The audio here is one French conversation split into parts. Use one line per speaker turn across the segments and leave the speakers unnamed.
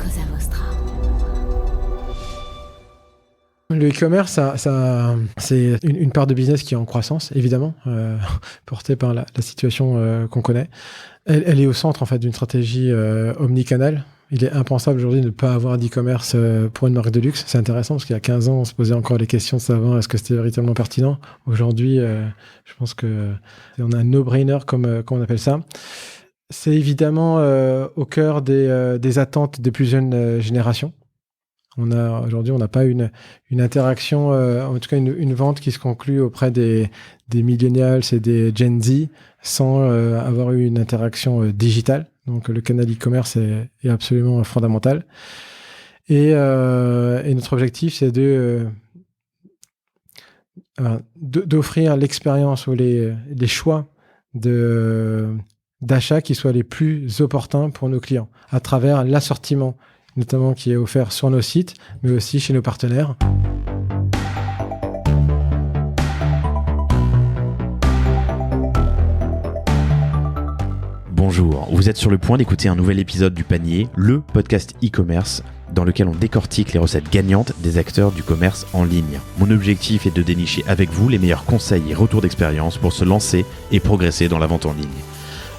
Cosa Vostra.
Le e-commerce, c'est une part de business qui est en croissance, évidemment, portée par la situation qu'on connaît. Elle est au centre en fait d'une stratégie omnicanal. Il est impensable aujourd'hui de ne pas avoir d'e-commerce pour une marque de luxe. C'est intéressant parce qu'il y a 15 ans, on se posait encore les questions de savoir est-ce que c'était véritablement pertinent. Aujourd'hui, je pense qu'on a un no-brainer, comme on appelle ça. C'est évidemment au cœur des attentes des plus jeunes générations. Aujourd'hui, on n'a pas une interaction, en tout cas une vente qui se conclut auprès des millennials et des Gen Z sans avoir eu une interaction digitale. Donc, le canal e-commerce est absolument fondamental. Et notre objectif, c'est d'offrir l'expérience ou les choix d'achat qui soient les plus opportuns pour nos clients à travers l'assortiment notamment qui est offert sur nos sites, mais aussi chez nos partenaires.
Bonjour, vous êtes sur le point d'écouter un nouvel épisode du Panier, le podcast e-commerce dans lequel on décortique les recettes gagnantes des acteurs du commerce en ligne. Mon objectif est de dénicher avec vous les meilleurs conseils et retours d'expérience pour se lancer et progresser dans la vente en ligne.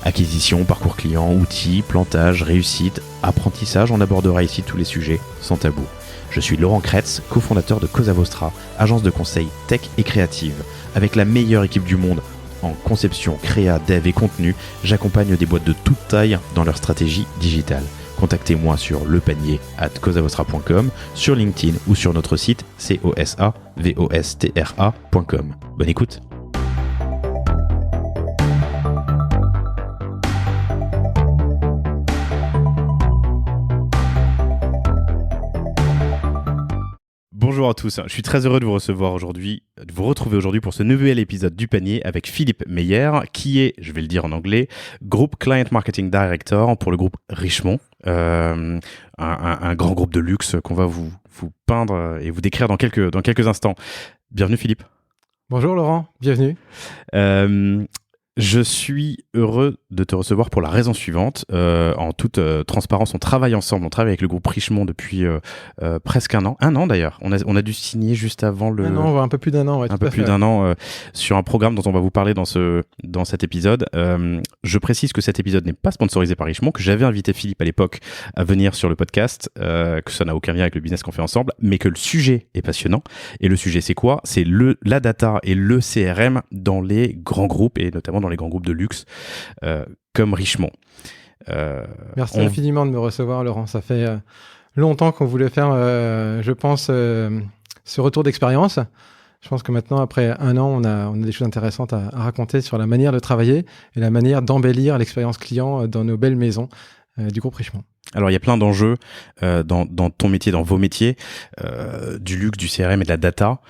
Acquisition, parcours client, outils, plantage, réussite, apprentissage, on abordera ici tous les sujets sans tabou. Je suis Laurent Kretz, cofondateur de Cosa Vostra, agence de conseil tech et créative. Avec la meilleure équipe du monde en conception, créa, dev et contenu, j'accompagne des boîtes de toute taille dans leur stratégie digitale. Contactez-moi sur lepanier@cosavostra.com, sur LinkedIn ou sur notre site cosavostra.com. Bonne écoute. Bonjour à tous, je suis très heureux de vous retrouver aujourd'hui pour ce nouvel épisode du Panier avec Philippe Meyer, qui est, je vais le dire en anglais, Group Client Marketing Director pour le groupe Richemont, un grand groupe de luxe qu'on va vous peindre et vous décrire dans quelques instants. Bienvenue Philippe.
Bonjour Laurent, bienvenue.
Je suis heureux de te recevoir pour la raison suivante. En toute transparence, on travaille ensemble. On travaille avec le groupe Richemont depuis presque un an. Un an d'ailleurs. On a dû signer juste avant le...
Un an, un peu plus d'un an. Ouais,
un peu plus d'un an sur un programme dont on va vous parler dans cet épisode. Je précise que cet épisode n'est pas sponsorisé par Richemont, que j'avais invité Philippe à l'époque à venir sur le podcast, que ça n'a aucun lien avec le business qu'on fait ensemble, mais que le sujet est passionnant. Et le sujet, c'est quoi ? C'est la data et le CRM dans les grands groupes et notamment dans les grands groupes de luxe comme Richemont.
Merci infiniment de me recevoir, Laurent. Ça fait longtemps qu'on voulait faire, je pense, ce retour d'expérience. Je pense que maintenant, après un an, on a des choses intéressantes à raconter sur la manière de travailler et la manière d'embellir l'expérience client dans nos belles maisons du groupe Richemont.
Alors, il y a plein d'enjeux dans ton métier, dans vos métiers, du luxe, du CRM et de la data.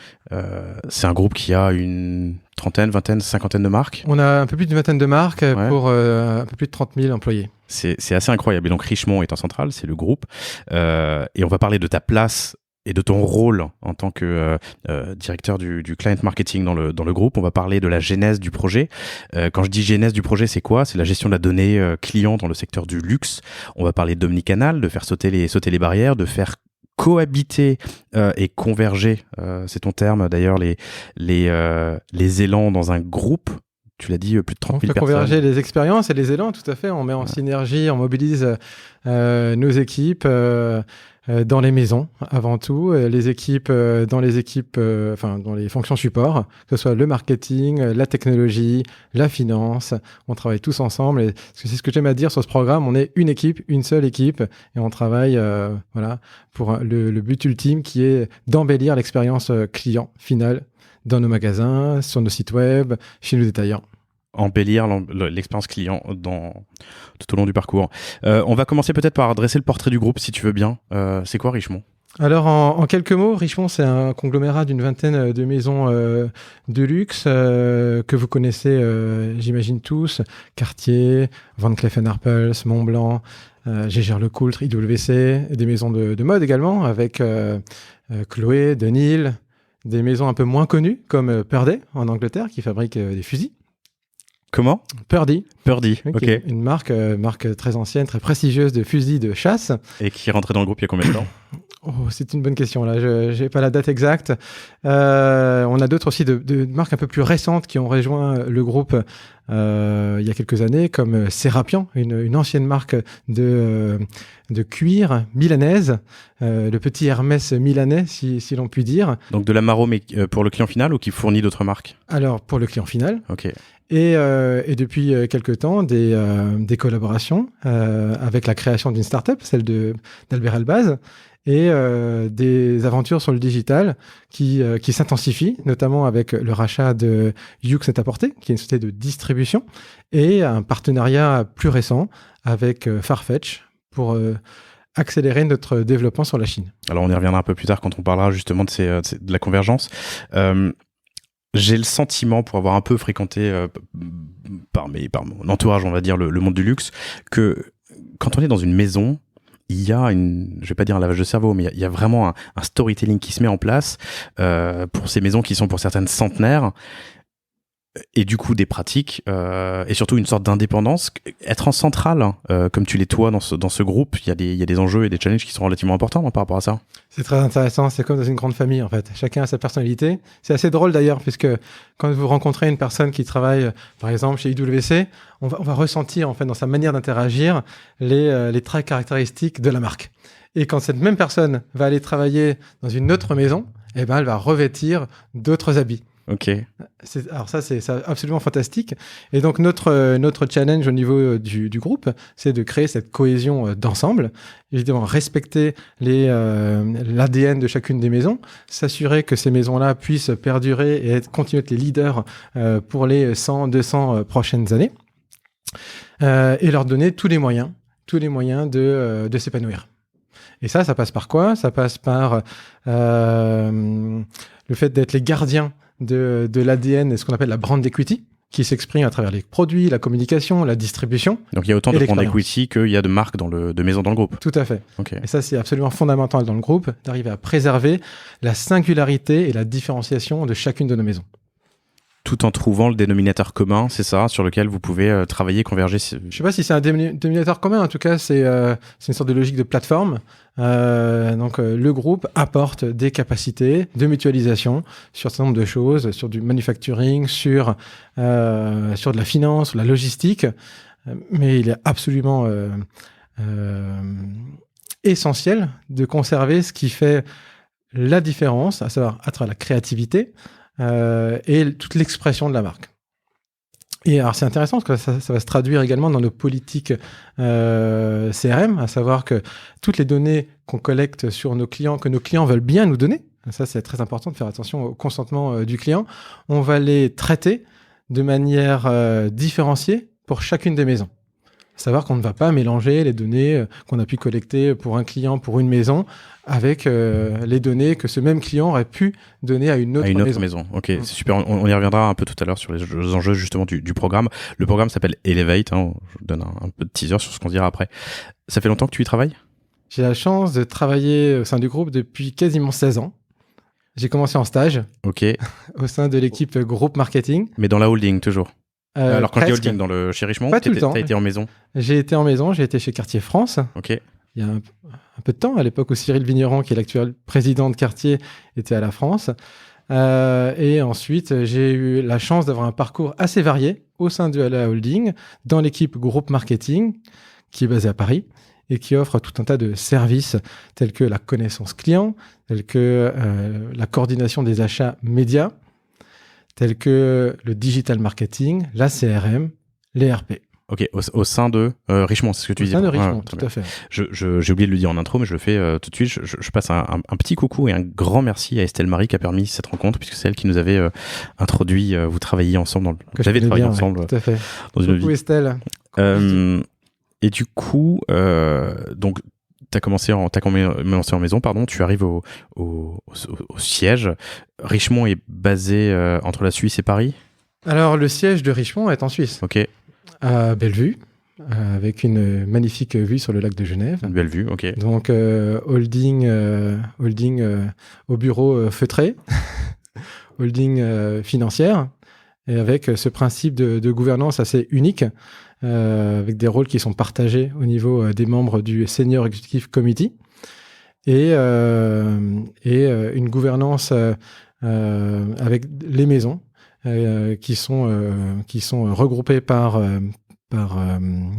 C'est un groupe qui a une trentaine, vingtaine, cinquantaine de marques.
On a un peu plus d'une vingtaine de marques pour un peu plus de 30 000 employés.
C'est assez incroyable. Et donc, Richemont est en centrale, c'est le groupe. Et on va parler de ta place et de ton rôle en tant que directeur du client marketing dans le groupe. On va parler de la genèse du projet. Quand je dis genèse du projet, c'est quoi ? C'est la gestion de la donnée client dans le secteur du luxe. On va parler d'omnicanal, de faire sauter les barrières, de faire cohabiter et converger, c'est ton terme d'ailleurs, les élans dans un groupe. Tu l'as dit, plus de 30 000 personnes.
On peut converger les expériences et les élans, tout à fait. On met en synergie, on mobilise nos équipes dans les maisons, avant tout. Les équipes, dans les fonctions support, que ce soit le marketing, la technologie, la finance. On travaille tous ensemble. Et c'est ce que j'aime à dire sur ce programme. On est une équipe, une seule équipe. Et on travaille pour le but ultime qui est d'embellir l'expérience client finale dans nos magasins, sur nos sites web, chez nos détaillants.
Embellir l'expérience client tout au long du parcours. On va commencer peut-être par dresser le portrait du groupe, si tu veux bien. C'est quoi Richemont ?
Alors, en quelques mots, Richemont, c'est un conglomérat d'une vingtaine de maisons de luxe que vous connaissez, j'imagine tous. Cartier, Van Cleef & Arpels, Montblanc, Jaeger-LeCoultre, IWC, des maisons de mode également, avec Chloé, Dunhill, des maisons un peu moins connues, comme Purdey, en Angleterre, qui fabrique des fusils.
Comment?
Purdy.
Purdy, ok.
Une marque très ancienne, très prestigieuse de fusils de chasse.
Et qui est rentrée dans le groupe il y a combien de temps?
C'est une bonne question, là. Je n'ai pas la date exacte. On a d'autres aussi de marques un peu plus récentes qui ont rejoint le groupe il y a quelques années, comme Serapian, une ancienne marque de cuir milanaise, le petit Hermès milanais, si l'on peut dire.
Donc de l'Amaro, mais pour le client final ou qui fournit d'autres marques?
Alors, pour le client final.
Ok.
Et depuis quelques temps, des collaborations avec la création d'une start-up, celle d'Albert Elbaz, et des aventures sur le digital qui s'intensifient, notamment avec le rachat de Yux Net-a-Porter, qui est une société de distribution, et un partenariat plus récent avec Farfetch pour accélérer notre développement sur la Chine.
Alors on y reviendra un peu plus tard quand on parlera justement de la convergence. J'ai le sentiment, pour avoir un peu fréquenté par mon entourage, on va dire, le monde du luxe, que quand on est dans une maison, il y a je vais pas dire un lavage de cerveau, mais il y a vraiment un storytelling qui se met en place pour ces maisons qui sont pour certaines centenaires, et du coup des pratiques et surtout une sorte d'indépendance. Être en centrale, comme tu l'es toi dans ce groupe, il y a des enjeux et des challenges qui sont relativement importants par rapport à ça.
C'est très intéressant, c'est comme dans une grande famille en fait. Chacun a sa personnalité. C'est assez drôle d'ailleurs, puisque quand vous rencontrez une personne qui travaille par exemple chez IWC, on va ressentir en fait dans sa manière d'interagir les traits caractéristiques de la marque. Et quand cette même personne va aller travailler dans une autre maison, eh ben, elle va revêtir d'autres habits.
Ok.
Alors ça, c'est absolument fantastique. Et donc, notre challenge au niveau du groupe, c'est de créer cette cohésion d'ensemble. Évidemment, respecter l'ADN de chacune des maisons, s'assurer que ces maisons-là puissent perdurer et continuer d'être les leaders pour les 100, 200 prochaines années. Et leur donner tous les moyens de s'épanouir. Et ça passe par quoi? Ça passe par le fait d'être les gardiens de l'ADN et ce qu'on appelle la brand equity, qui s'exprime à travers les produits, la communication, la distribution.
Donc il y a autant de brand equity qu'il y a de marques de maisons dans le groupe.
Tout à fait.
Okay.
Et ça, c'est absolument fondamental dans le groupe, d'arriver à préserver la singularité et la différenciation de chacune de nos maisons.
Tout en trouvant le dénominateur commun, c'est ça, sur lequel vous pouvez travailler, converger. Je
ne sais pas si c'est un dénominateur commun, en tout cas, c'est une sorte de logique de plateforme. Donc, le groupe apporte des capacités de mutualisation sur un certain nombre de choses, sur du manufacturing, sur de la finance, sur la logistique. Mais il est absolument essentiel de conserver ce qui fait la différence, à savoir à travers la créativité, et toute l'expression de la marque. Et alors c'est intéressant parce que ça va se traduire également dans nos politiques CRM, à savoir que toutes les données qu'on collecte sur nos clients, que nos clients veulent bien nous donner, ça c'est très important de faire attention au consentement du client, on va les traiter de manière différenciée pour chacune des maisons. Savoir qu'on ne va pas mélanger les données qu'on a pu collecter pour un client, pour une maison, avec les données que ce même client aurait pu donner à une autre maison.
Ok, c'est super. On y reviendra un peu tout à l'heure sur les enjeux justement du programme. Le programme s'appelle Elevate. Hein, je vous donne un peu de teaser sur ce qu'on dira après. Ça fait longtemps que tu y travailles?
J'ai la chance de travailler au sein du groupe depuis quasiment 16 ans. J'ai commencé en stage au sein de l'équipe groupe marketing.
Mais dans la holding toujours? Alors quand je dis holding, chez Richemont,
pas tout le temps.
T'as été en maison? J'ai été
en maison, j'ai été chez Cartier France.
Ok.
Il y a un peu de temps, à l'époque où Cyril Vigneron, qui est l'actuel président de Cartier, était à la France. Et ensuite, j'ai eu la chance d'avoir un parcours assez varié au sein de la holding, dans l'équipe groupe marketing, qui est basée à Paris, et qui offre tout un tas de services tels que la connaissance client, tels que la coordination des achats médias, tels que le digital marketing, la CRM, les RP.
Ok, au sein de Richemont, c'est ce que tu disais.
Au sein de Richemont, tout à fait.
J'ai oublié de le dire en intro, mais je le fais tout de suite. Je passe un petit coucou et un grand merci à Estelle Marie qui a permis cette rencontre, puisque c'est elle qui nous avait introduit. Vous travailliez ensemble. Vous avez travaillé ensemble.
Ouais, tout à fait.
Dans une
coucou
vie.
Estelle.
Et du coup, donc, t'as commencé en maison, pardon. Tu arrives au siège. Richemont est basé entre la Suisse et Paris?
Alors, le siège de Richemont est en Suisse.
Ok.
À Bellevue, avec une magnifique vue sur le lac de Genève.
Une belle vue, ok.
Donc, holding au bureau feutré, holding financière. et avec ce principe de gouvernance assez unique, avec des rôles qui sont partagés au niveau des membres du Senior Executive Committee, et une gouvernance avec les maisons qui sont regroupées par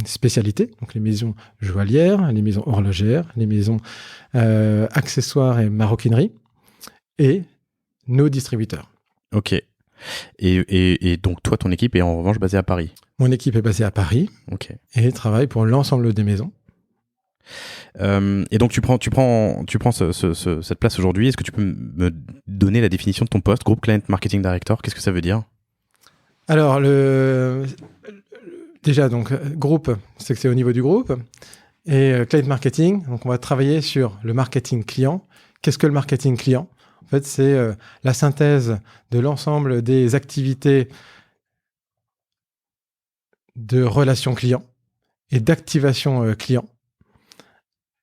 spécialité, donc les maisons joaillières, les maisons horlogères, les maisons accessoires et maroquinerie, et nos distributeurs.
Ok. Et donc toi, ton équipe est en revanche basée à Paris.
Mon équipe est basée à Paris,
Ok.
et travaille pour l'ensemble des maisons.
Et donc tu prends cette place aujourd'hui. Est-ce que tu peux me donner la définition de ton poste, Group Client Marketing Director? Qu'est-ce que ça veut dire?
Alors, déjà, donc, groupe, c'est que c'est au niveau du groupe. Et client marketing, donc on va travailler sur le marketing client. Qu'est-ce que le marketing client? En fait, c'est la synthèse de l'ensemble des activités de relations clients et d'activation client.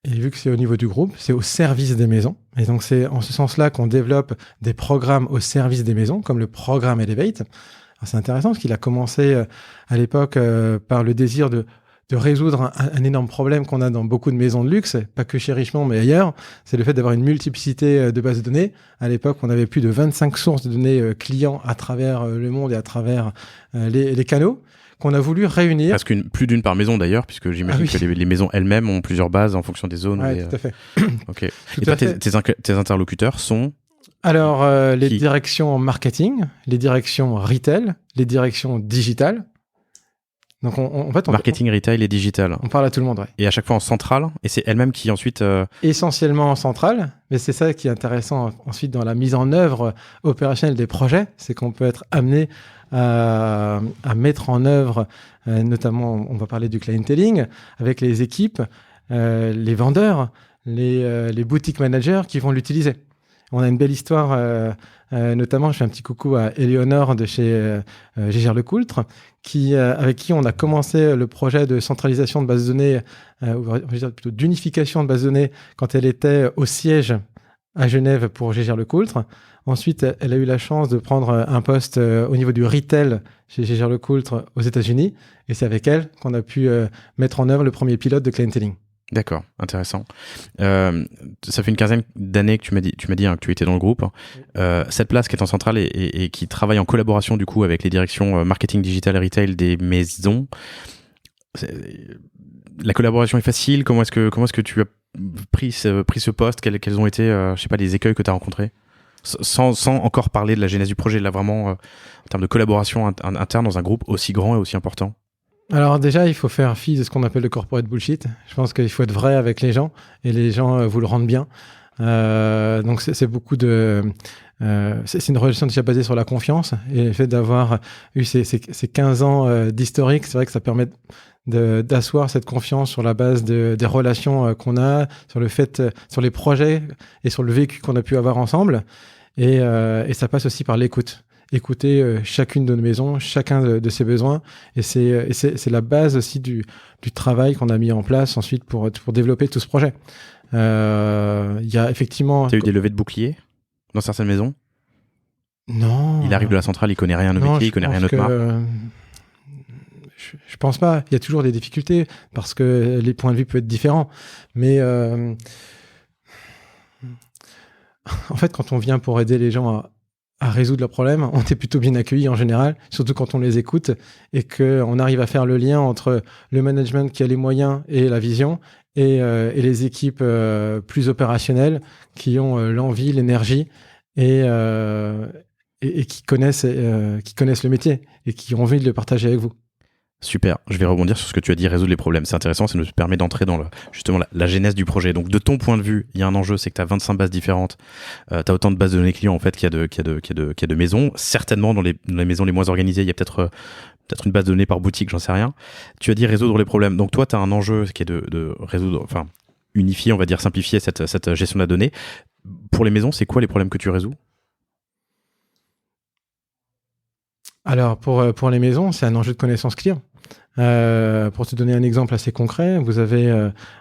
Et vu que c'est au niveau du groupe, c'est au service des maisons. Et donc, c'est en ce sens-là qu'on développe des programmes au service des maisons, comme le programme Elevate. Alors, c'est intéressant parce qu'il a commencé à l'époque par le désir de résoudre un énorme problème qu'on a dans beaucoup de maisons de luxe, pas que chez Richemont, mais ailleurs. C'est le fait d'avoir une multiplicité de bases de données. À l'époque, on avait plus de 25 sources de données clients à travers le monde et à travers les canaux, qu'on a voulu réunir.
Presque plus d'une par maison d'ailleurs, puisque j'imagine que les maisons elles-mêmes ont plusieurs bases en fonction des zones.
Oui, tout à fait.
Ok. Et toi, tes interlocuteurs sont?
Alors, les directions marketing, les directions retail, les directions digitales. Donc, en fait,
marketing, retail et digital.
On parle à tout le monde, ouais.
Et à chaque fois en centrale, et c'est elles-mêmes qui ensuite...
Essentiellement en centrale, mais c'est ça qui est intéressant ensuite dans la mise en œuvre opérationnelle des projets, c'est qu'on peut être amené à mettre en œuvre, notamment, on va parler du clienteling, avec les équipes, les vendeurs, les boutiques managers qui vont l'utiliser. On a une belle histoire, notamment, je fais un petit coucou à Éléonore de chez Gégère-Lecoultre, avec qui on a commencé le projet de centralisation de bases de données, on va dire plutôt d'unification de bases de données quand elle était au siège à Genève pour Gégère-Lecoultre. Ensuite, elle a eu la chance de prendre un poste au niveau du retail chez Gégère-Lecoultre aux États-Unis, et c'est avec elle qu'on a pu mettre en œuvre le premier pilote de clienteling.
D'accord, intéressant. Ça fait une quinzaine d'années que tu m'as dit que tu étais dans le groupe. Cette place qui est en centrale et qui travaille en collaboration du coup avec les directions marketing, digital et retail des maisons. La collaboration est facile. Comment est-ce que tu as pris ce poste? Quels ont été, je sais pas, les écueils que tu as rencontrés? Sans encore parler de la genèse du projet, là vraiment en termes de collaboration interne dans un groupe aussi grand et aussi important.
Alors déjà, il faut faire fi de ce qu'on appelle le corporate bullshit. Je pense qu'il faut être vrai avec les gens et les gens vous le rendent bien. Donc c'est beaucoup de... c'est une relation déjà basée sur la confiance et le fait d'avoir eu ces 15 ans d'historique, c'est vrai que ça permet d'asseoir cette confiance sur la base des relations qu'on a, sur le fait, sur les projets et sur le vécu qu'on a pu avoir ensemble. Et ça passe aussi par l'écoute. Écouter chacune de nos maisons, chacun de ses besoins. Et c'est la base aussi du travail qu'on a mis en place ensuite pour développer tout ce projet. Il y a effectivement...
Tu as eu des levées de boucliers dans certaines maisons?
Non.
Il arrive de la centrale, il connaît rien au métier, il connaît rien à notre marque.
Je pense pas. Il y a toujours des difficultés parce que les points de vue peuvent être différents. Mais en fait, quand on vient pour aider les gens à résoudre leurs problèmes, on est plutôt bien accueilli en général, surtout quand on les écoute et qu'on arrive à faire le lien entre le management qui a les moyens et la vision et les équipes plus opérationnelles qui ont l'envie, l'énergie et qui connaissent le métier et qui ont envie de le partager avec vous.
Super, je vais rebondir sur ce que tu as dit, résoudre les problèmes. C'est intéressant, ça nous permet d'entrer dans justement la genèse du projet. Donc de ton point de vue, il y a un enjeu, c'est que tu as 25 bases différentes. Tu as autant de bases de données clients en fait qu'il y a de maisons. Certainement dans les maisons les moins organisées, il y a peut-être une base de données par boutique, j'en sais rien. Tu as dit résoudre les problèmes. Donc toi, tu as un enjeu qui est de résoudre, enfin unifier, on va dire simplifier cette gestion de la donnée. Pour les maisons, c'est quoi les problèmes que tu résous?
Alors, pour les maisons, c'est un enjeu de connaissance client. Pour te donner un exemple assez concret, vous avez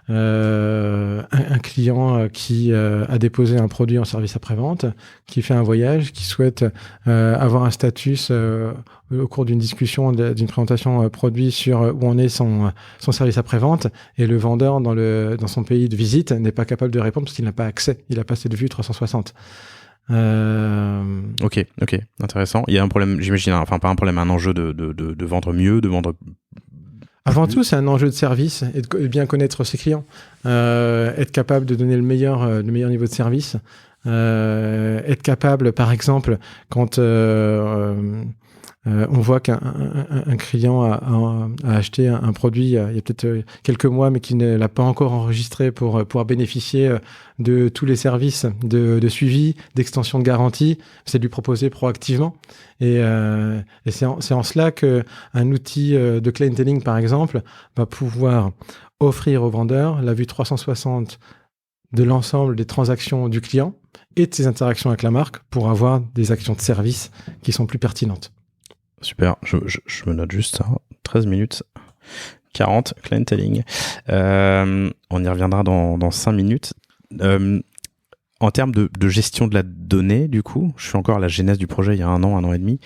un client qui a déposé un produit en service après-vente, qui fait un voyage, qui souhaite avoir un status au cours d'une discussion, d'une présentation produit sur où en est son service après-vente, et le vendeur dans son pays de visite n'est pas capable de répondre parce qu'il n'a pas accès, il n'a pas cette vue 360.
Ok, intéressant. Il y a un problème, j'imagine, enfin pas un problème, un enjeu de vendre mieux, de vendre...
Avant tout, c'est un enjeu de service et de bien connaître ses clients, être capable de donner le meilleur niveau de service, être capable, par exemple, quand on voit qu'un client a acheté un produit il y a peut-être quelques mois, mais qui ne l'a pas encore enregistré pour pouvoir bénéficier de tous les services de suivi, d'extension de garantie, c'est de lui proposer proactivement. Et c'est en cela qu'un outil de clienteling, par exemple, va pouvoir offrir au vendeur la vue 360 de l'ensemble des transactions du client et de ses interactions avec la marque pour avoir des actions de service qui sont plus pertinentes.
Super, je me note juste ça. 13 minutes 40, clienteling. On y reviendra dans 5 minutes. En termes de gestion de la donnée, du coup, je suis encore à la genèse du projet il y a un an et demi.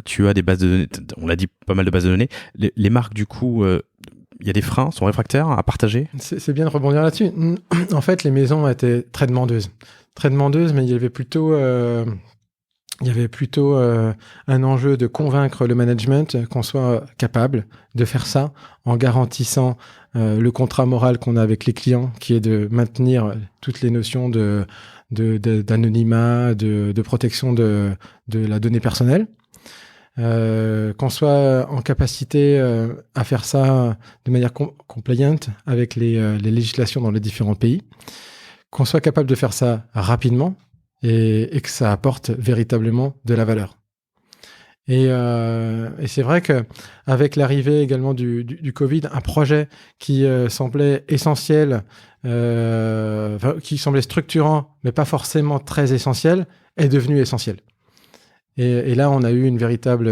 Tu as des bases de données, on l'a dit, pas mal de bases de données. Les marques, du coup, il y a des freins, sont réfractaires à partager?
C'est bien de rebondir là-dessus. En fait, les maisons étaient très demandeuses, mais il y avait plutôt un enjeu de convaincre le management qu'on soit capable de faire ça en garantissant le contrat moral qu'on a avec les clients, qui est de maintenir toutes les notions d'anonymat, de protection de la donnée personnelle. Qu'on soit en capacité à faire ça de manière compliant avec les législations dans les différents pays, qu'on soit capable de faire ça rapidement, et que ça apporte véritablement de la valeur. Et c'est vrai qu'avec l'arrivée également du Covid, un projet qui semblait essentiel, qui semblait structurant, mais pas forcément très essentiel, est devenu essentiel. Et là, on a eu une véritable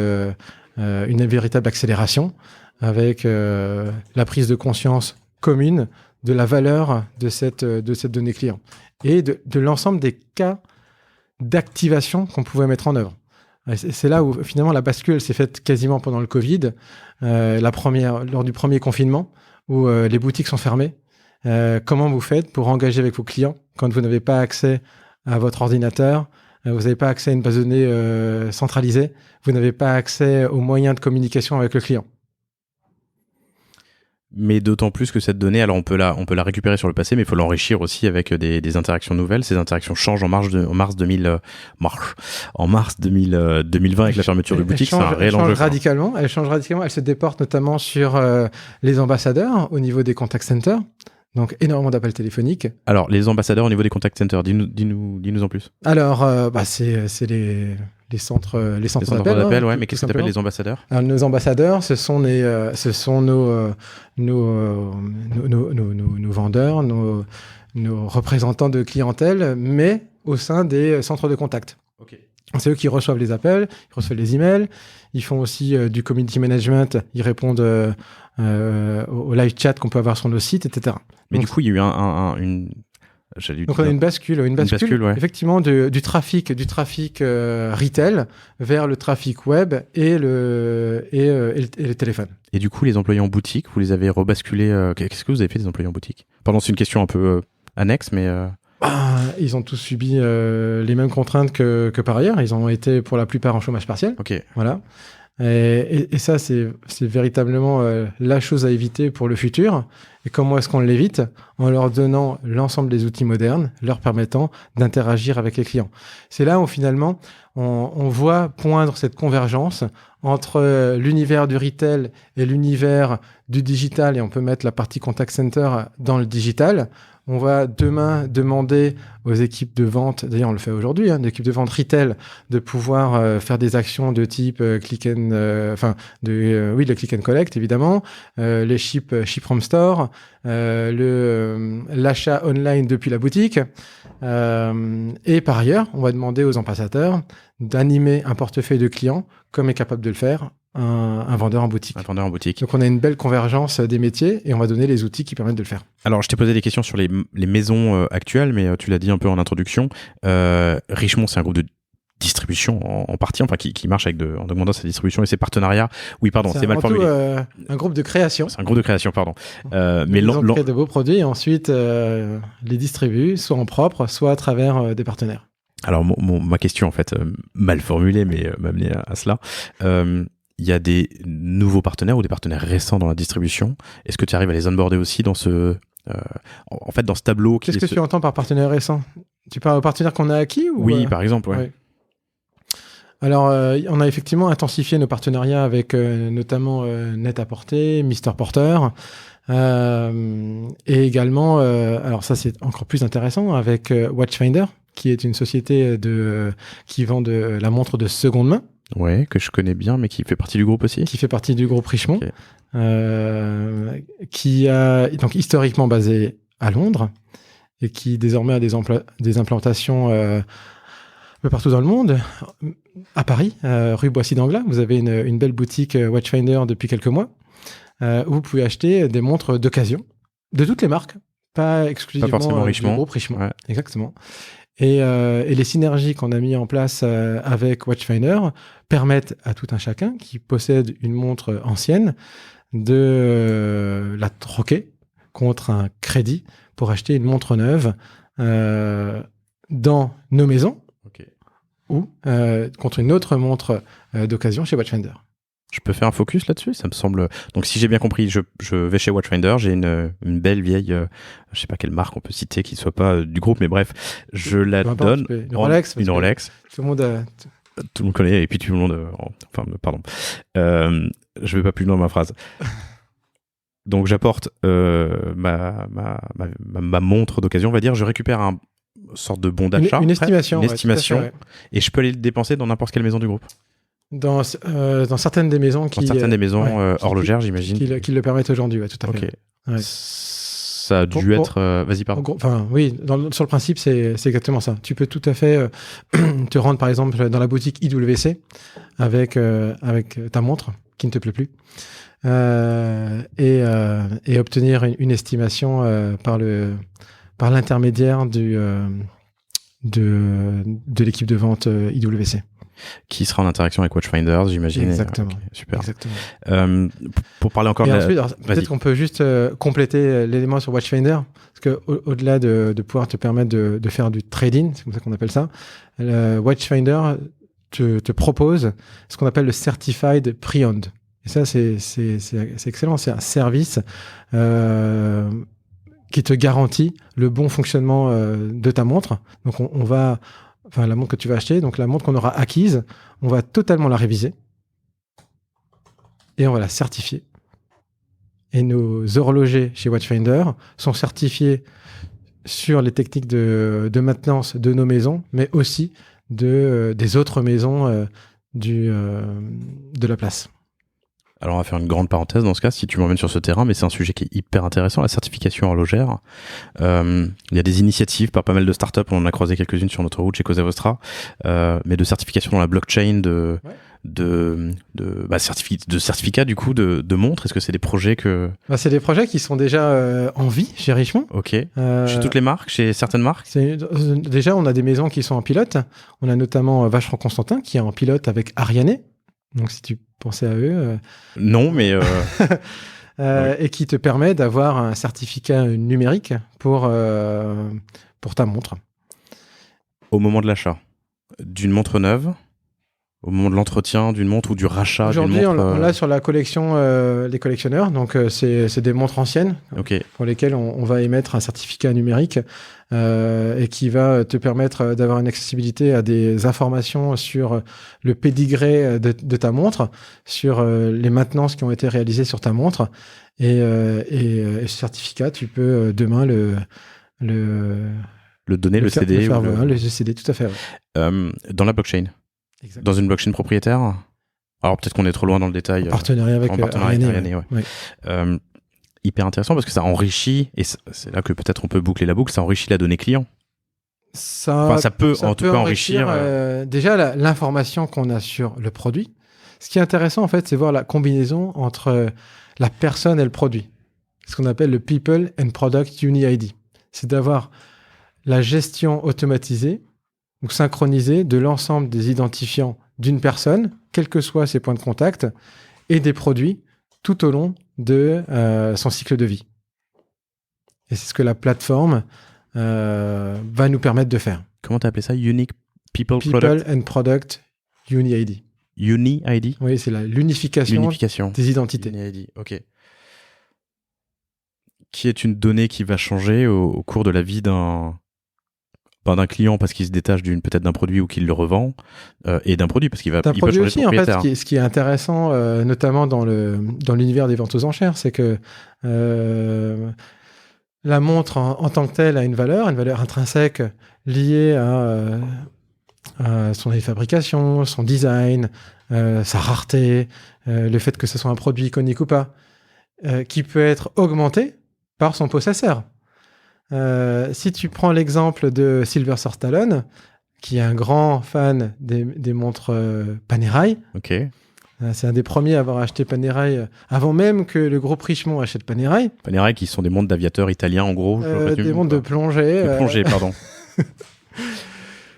accélération avec la prise de conscience commune de la valeur de cette donnée client et de l'ensemble des cas d'activation qu'on pouvait mettre en œuvre. C'est là où finalement la bascule s'est faite quasiment pendant le Covid, lors du premier confinement, où les boutiques sont fermées. Comment vous faites pour engager avec vos clients quand vous n'avez pas accès à votre ordinateur, vous n'avez pas accès à une base de données centralisée, vous n'avez pas accès aux moyens de communication avec le client?
Mais d'autant plus que cette donnée, alors on peut la récupérer sur le passé, mais il faut l'enrichir aussi avec des interactions nouvelles. Ces interactions changent en mars 2020 avec la fermeture de boutique. C'est un réel enjeu.
Elle change radicalement. Elle se déporte notamment sur les ambassadeurs au niveau des contact centers. Donc, énormément d'appels téléphoniques. Alors,
les ambassadeurs au niveau des contact centers, dis-nous en plus.
Alors, c'est les centres
d'appel, ouais, mais qu'est-ce qu'on appelle les ambassadeurs?
Alors, nos ambassadeurs, ce sont nos vendeurs, nos représentants de clientèle, mais au sein des centres de contact.
Okay.
C'est eux qui reçoivent les appels, ils reçoivent les emails, ils font aussi du community management, ils répondent au live chat qu'on peut avoir sur nos sites, etc.
Mais donc, du coup, il y a eu
donc on a une bascule, ouais. Effectivement, du trafic retail vers le trafic web et le téléphone.
Et du coup, les employés en boutique, vous les avez rebasculés. Qu'est-ce que vous avez fait des employés en boutique? Pardon, c'est une question un peu annexe, mais...
Ils ont tous subi les mêmes contraintes que par ailleurs. Ils ont été pour la plupart en chômage partiel.
Ok.
Voilà. Et ça, c'est véritablement la chose à éviter pour le futur. Et comment est-ce qu'on l'évite? En leur donnant l'ensemble des outils modernes, leur permettant d'interagir avec les clients. C'est là où finalement, on voit poindre cette convergence entre l'univers du retail et l'univers du digital. Et on peut mettre la partie contact center dans le digital. On va demain demander aux équipes de vente, d'ailleurs on le fait aujourd'hui, d'équipes de vente retail, de pouvoir faire des actions de type le click and collect évidemment, les ship from store, l'achat online depuis la boutique. Et par ailleurs, on va demander aux ambassadeurs d'animer un portefeuille de clients comme est capable de le faire un vendeur en boutique.
Un vendeur en boutique.
Donc, on a une belle convergence des métiers et on va donner les outils qui permettent de le faire.
Alors, je t'ai posé des questions sur les maisons actuelles, mais tu l'as dit un peu en introduction. Richemont, c'est un groupe de distribution en partie, enfin qui marche en augmentant sa distribution et ses partenariats. Oui, pardon, c'est mal formulé.
Un groupe de création.
C'est un groupe de création, pardon.
Mais ils ont créé de beaux produits et ensuite les distribuent, soit en propre, soit à travers des partenaires.
Alors, ma question, en fait, mal formulée, mais m'a amené à cela. Il y a des nouveaux partenaires ou des partenaires récents dans la distribution. Est-ce que tu arrives à les onboarder aussi dans ce tableau?
Qu'est-ce que tu entends par partenaire récent? Tu parles aux partenaires qu'on a acquis ou
Oui, par exemple, ouais.
Ouais. Alors, on a effectivement intensifié nos partenariats avec notamment Net-à-Porter, Mister Porter, et également, alors ça c'est encore plus intéressant, avec Watchfinder, qui est une société qui vend de la montre de seconde main.
Ouais, que je connais bien, mais qui fait partie du groupe aussi.
Qui fait partie du groupe Richemont,
okay.
Qui est donc historiquement basé à Londres et qui désormais a des implantations un peu partout dans le monde. À Paris, rue Boissy d'Anglas, vous avez une belle boutique Watchfinder depuis quelques mois où vous pouvez acheter des montres d'occasion de toutes les marques, pas exclusivement
forcément
du groupe Richemont.
Ouais.
Exactement. Et les synergies qu'on a mis en place avec Watchfinder permettent à tout un chacun qui possède une montre ancienne de la troquer contre un crédit pour acheter une montre neuve dans nos maisons ou contre une autre montre d'occasion chez Watchfinder.
Je peux faire un focus là-dessus? Ça me semble... Donc, si j'ai bien compris, je vais chez Watchfinder, j'ai une belle vieille... je sais pas quelle marque on peut citer qui ne soit pas du groupe, mais bref, je la donne...
Une Rolex.
Une Rolex.
Tout le monde
tout le monde connaît, et puis tout le monde... Enfin, pardon. Je vais pas plus loin dans ma phrase. Donc, j'apporte ma montre d'occasion, on va dire. Je récupère un sorte de bon d'achat.
Une estimation.
Une estimation.
Fait,
et je peux aller le dépenser dans n'importe quelle maison du groupe.
Dans certaines des maisons
horlogères, j'imagine.
Qui le permettent aujourd'hui, tout à fait.
Okay.
Ouais.
Ça a dû être... Vas-y, pardon.
Oui, sur le principe, c'est exactement ça. Tu peux tout à fait te rendre, par exemple, dans la boutique IWC avec ta montre qui ne te plaît plus et obtenir une estimation par l'intermédiaire de l'équipe de vente IWC.
Qui sera en interaction avec Watchfinder, j'imagine.
Exactement.
Okay, super.
Exactement.
Pour parler encore
peut-être qu'on peut juste compléter l'élément sur Watchfinder, parce que au-delà de pouvoir te permettre de faire du trading, c'est comme ça qu'on appelle ça, Watchfinder te propose ce qu'on appelle le Certified Pre-Owned. Et ça, c'est excellent. C'est un service qui te garantit le bon fonctionnement de ta montre. Donc, la montre que tu vas acheter, donc la montre qu'on aura acquise, on va totalement la réviser et on va la certifier. Et nos horlogers chez Watchfinder sont certifiés sur les techniques de maintenance de nos maisons, mais aussi des autres maisons de la place.
Alors, on va faire une grande parenthèse dans ce cas, si tu m'emmènes sur ce terrain, mais c'est un sujet qui est hyper intéressant, la certification horlogère. Il y a des initiatives par pas mal de startups, on en a croisé quelques-unes sur notre route chez Cosa Vostra, mais de certification dans la blockchain, de certificats du coup de montres. Est-ce que c'est des projets que...
c'est des projets qui sont déjà en vie chez Richemont.
Ok. Chez toutes les marques, chez certaines marques.
Déjà, on a des maisons qui sont en pilote. On a notamment Vacheron Constantin qui est en pilote avec Ariane. Donc, si tu pensais à eux...
Non, mais...
oui. Et qui te permet d'avoir un certificat numérique pour ta montre.
Au moment de l'achat d'une montre neuve, au moment de l'entretien d'une montre ou du rachat d'une montre...
Aujourd'hui, on l'a sur la collection les collectionneurs. Donc, c'est des montres anciennes pour lesquelles on va émettre un certificat numérique et qui va te permettre d'avoir une accessibilité à des informations sur le pédigré de ta montre, sur les maintenances qui ont été réalisées sur ta montre. Et ce certificat, tu peux demain le
donner, le CD.
Le CD, tout à fait. Ouais.
Dans la blockchain. Exactement. Dans une blockchain propriétaire. Alors peut-être qu'on est trop loin dans le détail.
En partenariat avec
Ariane. Ouais. Hyper intéressant parce que ça enrichit, et c'est là que peut-être on peut boucler la boucle, ça enrichit la donnée client. Ça peut en tout cas enrichir.
Déjà, l'information qu'on a sur le produit. Ce qui est intéressant, en fait, c'est voir la combinaison entre la personne et le produit. Ce qu'on appelle le People and Product UniID. C'est d'avoir la gestion automatisée ou synchronisée de l'ensemble des identifiants d'une personne, quels que soient ses points de contact, et des produits tout au long de son cycle de vie. Et c'est ce que la plateforme va nous permettre de faire.
Comment tu as appelé ça? Unique People
and Product UniID.
UniID?
Oui, c'est l'unification des identités.
UniID, ok. Qui est une donnée qui va changer au cours de la vie d'un client parce qu'il se détache peut-être d'un produit ou qu'il le revend, et d'un produit parce qu'il peut changer
aussi,
de propriétaire.
En fait, ce qui est intéressant, notamment dans l'univers des ventes aux enchères, c'est que la montre en tant que telle a une valeur intrinsèque liée à son fabrication, son design, sa rareté, le fait que ce soit un produit iconique ou pas, qui peut être augmenté par son possesseur. Si tu prends l'exemple de Sylvester Stallone, qui est un grand fan des montres Panerai,
okay.
C'est un des premiers à avoir acheté Panerai avant même que le groupe Richemont achète Panerai.
Panerai qui sont des montres d'aviateurs italiens en gros.
Des montres de plongée.
De plongée, pardon.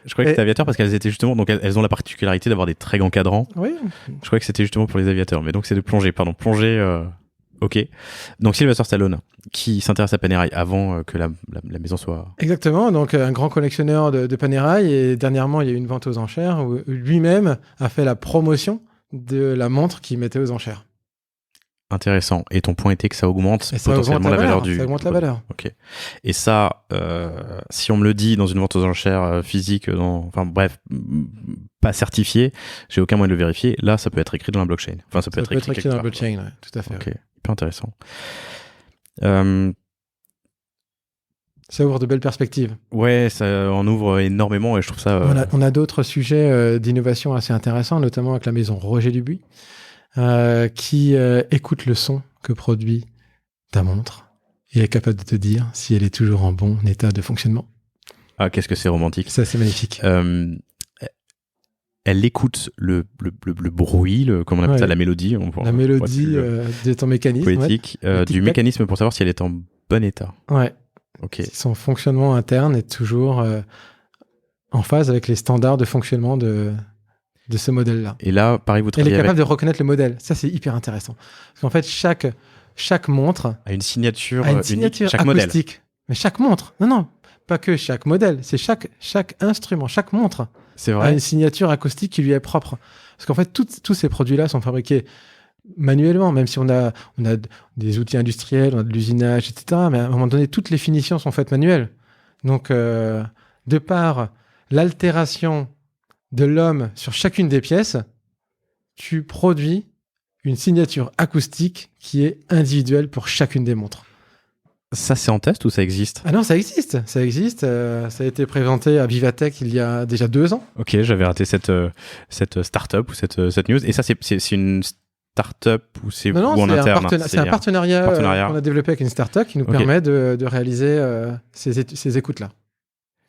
Je croyais que c'était aviateur parce qu'elles étaient justement, donc elles ont la particularité d'avoir des très grands cadrans.
Oui.
Je croyais que c'était justement pour les aviateurs, mais donc c'est de plongée, pardon. Plongée, ok. Donc Sylvester Stallone, qui s'intéresse à Panerai avant que la maison soit...
Exactement, donc un grand collectionneur de Panerai, et dernièrement il y a eu une vente aux enchères où lui-même a fait la promotion de la montre qu'il mettait aux enchères.
Intéressant. Et ton point était que ça augmente potentiellement la valeur du...
Ça augmente la valeur.
Ok. Et ça, si on me le dit dans une vente aux enchères physique, enfin bref, pas certifiée, j'ai aucun moyen de le vérifier. Là, ça peut être écrit dans la blockchain. Enfin, ça peut être écrit
dans la blockchain, ouais, tout à fait.
Ok, hyper intéressant.
Ça ouvre de belles perspectives.
Ouais, ça en ouvre énormément et je trouve ça...
On a d'autres sujets d'innovation assez intéressants, notamment avec la maison Roger Dubuis, qui écoute le son que produit ta montre et est capable de te dire si elle est toujours en bon état de fonctionnement.
Ah, qu'est-ce que c'est romantique.
Ça, c'est magnifique.
Elle écoute le bruit, comment on appelle ça, la mélodie.
La mélodie de ton mécanisme.
Poétique, du mécanisme pour savoir si elle est en bon état.
Ouais.
Ok.
Son fonctionnement interne est toujours en phase avec les standards de fonctionnement de ce modèle-là.
Et là, pareil, vous travaillez
Elle est capable de reconnaître le modèle. Ça, c'est hyper intéressant. Parce qu'en fait, chaque montre
a une signature,
unique, chaque
acoustique.
Modèle. Mais chaque montre, non, pas que chaque modèle, c'est chaque instrument, chaque montre a une signature acoustique qui lui est propre. Parce qu'en fait, tous ces produits-là sont fabriqués manuellement, même si on a des outils industriels, on a de l'usinage, etc. Mais à un moment donné, toutes les finitions sont faites manuelles. Donc, de par l'altération de l'homme sur chacune des pièces, tu produis une signature acoustique qui est individuelle pour chacune des montres.
Ça, c'est en test ou ça existe?
Ah non, ça existe. Ça existe. Ça a été présenté à Vivatech il y a déjà 2 ans.
Ok, j'avais raté cette start-up ou cette news. Et ça, c'est une start-up ou c'est en interne?
C'est un partenariat qu'on a développé avec une start-up qui nous permet de réaliser ces écoutes-là.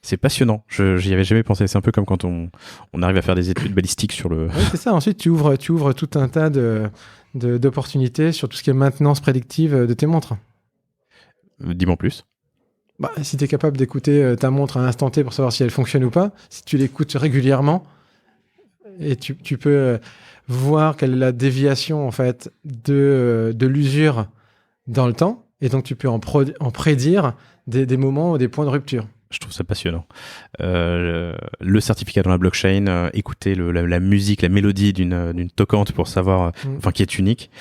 C'est passionnant. J'y avais jamais pensé. C'est un peu comme quand on arrive à faire des études balistiques sur le...
Oui, c'est ça. Ensuite, tu ouvres tout un tas d'opportunités sur tout ce qui est maintenance prédictive de tes montres.
Dis-moi en plus.
Si tu es capable d'écouter ta montre à l'instant T pour savoir si elle fonctionne ou pas, si tu l'écoutes régulièrement, et tu peux voir quelle est la déviation en fait, de l'usure dans le temps, et donc tu peux en prédire des moments ou des points de rupture.
Je trouve ça passionnant. Le certificat dans la blockchain, écouter la musique, la mélodie d'une tocante pour savoir, qui est unique.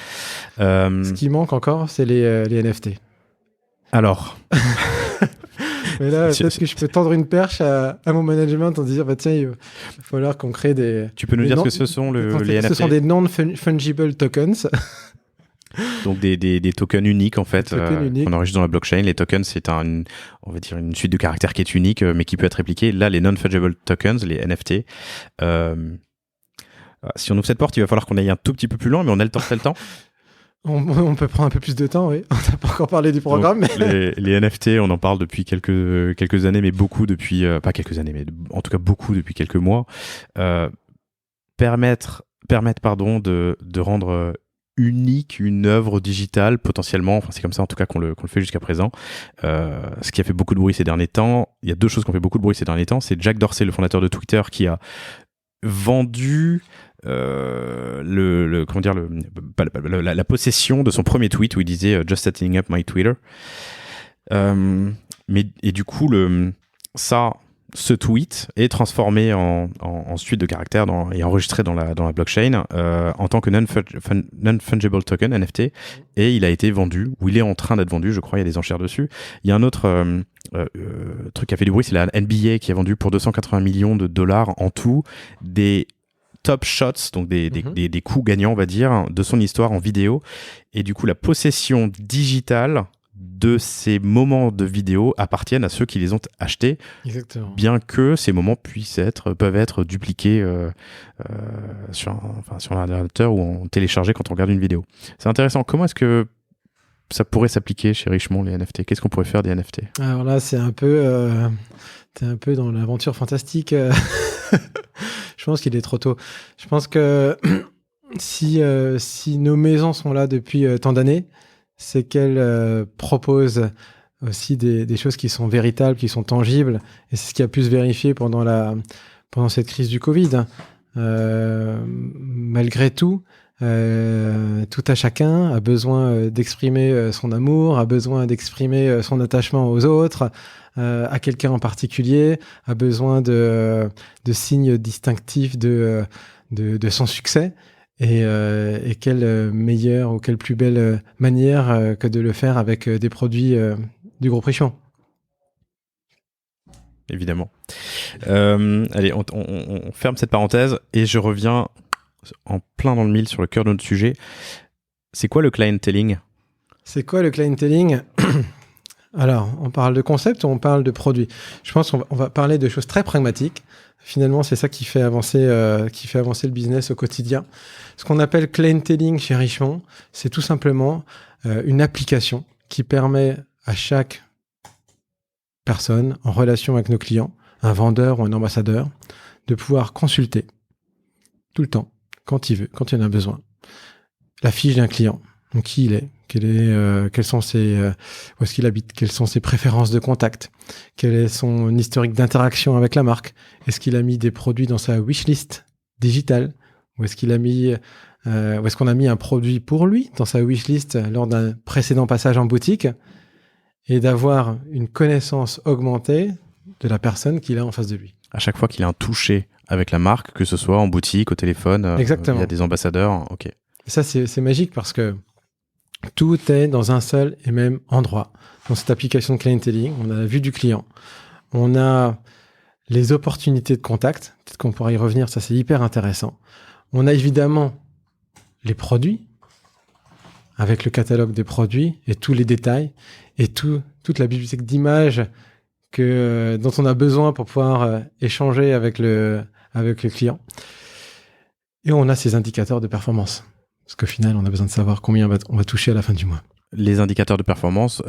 Ce qui manque encore, c'est les NFT.
Alors.
Mais là, peut-être que je peux tendre une perche à mon management en disant, tiens, il va falloir qu'on crée des...
Tu peux nous dire ce que ce sont les NFT?
Ce sont des non-fungible tokens.
Donc des tokens uniques, en fait, qu'on enregistre dans la blockchain. Les tokens, c'est on va dire une suite de caractères qui est unique, mais qui peut être répliquée. Là, les non-fungible tokens, les NFT. Si on ouvre cette porte, il va falloir qu'on aille un tout petit peu plus loin, mais on a le temps.
On peut prendre un peu plus de temps, oui. On n'a pas encore parlé du programme.
Donc, les NFT, on en parle depuis quelques années, mais beaucoup depuis... pas quelques années, mais en tout cas beaucoup depuis quelques mois. Permettre de rendre unique une œuvre digitale potentiellement, enfin c'est comme ça en tout cas qu'on le fait jusqu'à présent. Ce qui a fait beaucoup de bruit ces derniers temps, il y a deux choses qui ont fait beaucoup de bruit ces derniers temps, c'est Jack Dorsey, le fondateur de Twitter, qui a vendu la possession de son premier tweet où il disait Just setting up my Twitter. Et du coup ce tweet est transformé en suite de caractères et enregistré dans la blockchain en tant que non-fungible token, NFT, et il a été vendu, ou il est en train d'être vendu, je crois, il y a des enchères dessus. Il y a un autre truc qui a fait du bruit, c'est la NBA qui a vendu pour $280 millions en tout des top shots, donc des coups gagnants, on va dire, de son histoire en vidéo. Et du coup, la possession digitale de ces moments de vidéo appartiennent à ceux qui les ont achetés.
Exactement.
Bien que ces moments peuvent être dupliqués sur l'ordinateur ou téléchargés quand on regarde une vidéo. C'est intéressant. Comment est-ce que ça pourrait s'appliquer chez Richemont, les NFT? Qu'est-ce qu'on pourrait faire des NFT?
Alors là, c'est un peu... t'es un peu dans l'aventure fantastique. Je pense qu'il est trop tôt. Je pense que si nos maisons sont là depuis tant d'années, c'est qu'elles proposent aussi des choses qui sont véritables, qui sont tangibles. Et c'est ce qui a pu se vérifier pendant cette crise du Covid. Malgré tout, tout à chacun a besoin d'exprimer son amour, a besoin d'exprimer son attachement aux autres, à quelqu'un en particulier, a besoin de signes distinctifs de son succès. Et quelle meilleure ou quelle plus belle manière que de le faire avec des produits du groupe Richemont.
Évidemment. Allez, on ferme cette parenthèse et je reviens en plein dans le mille sur le cœur de notre sujet. C'est quoi le clienteling?
C'est quoi le clienteling? Alors, on parle de concept ou on parle de produit? Je pense qu'on va parler de choses très pragmatiques. Finalement, c'est ça qui fait avancer le business au quotidien. Ce qu'on appelle clienteling chez Richemont, c'est tout simplement une application qui permet à chaque personne en relation avec nos clients, un vendeur ou un ambassadeur, de pouvoir consulter tout le temps, quand il veut, quand il en a besoin, la fiche d'un client. Donc, qui il est, quels sont où est-ce qu'il habite, quelles sont ses préférences de contact, quel est son historique d'interaction avec la marque, est-ce qu'il a mis des produits dans sa wishlist digitale, ou est-ce qu'on a mis un produit pour lui dans sa wishlist lors d'un précédent passage en boutique, et d'avoir une connaissance augmentée de la personne qu'il a en face de lui.
À chaque fois qu'il a un toucher avec la marque, que ce soit en boutique, au téléphone,
Exactement.
Il y a des ambassadeurs, ok.
Et ça, c'est magique parce que tout est dans un seul et même endroit. Dans cette application de clienteling, on a la vue du client, on a les opportunités de contact, peut-être qu'on pourra y revenir, ça c'est hyper intéressant. On a évidemment les produits, avec le catalogue des produits et tous les détails et toute la bibliothèque d'images dont on a besoin pour pouvoir échanger avec le client. Et on a ces indicateurs de performance. Parce qu'au final, on a besoin de savoir combien on va toucher à la fin du mois.
Les indicateurs de performance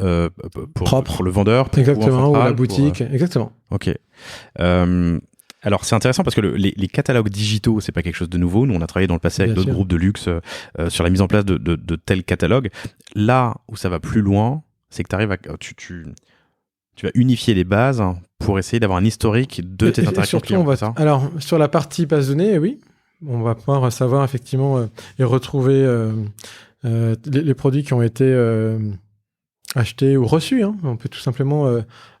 pour le vendeur,
exactement, ou la boutique, exactement.
Ok. Alors c'est intéressant parce que les catalogues digitaux, c'est pas quelque chose de nouveau. Nous, on a travaillé dans le passé avec d'autres groupes de luxe sur la mise en place de tels catalogues. Là où ça va plus loin, c'est que tu vas unifier les bases pour essayer d'avoir un historique de tes interactions clients.
Alors, sur la partie base de données, oui, on va pouvoir savoir effectivement et retrouver les produits qui ont été achetés ou reçus. Hein. On peut tout simplement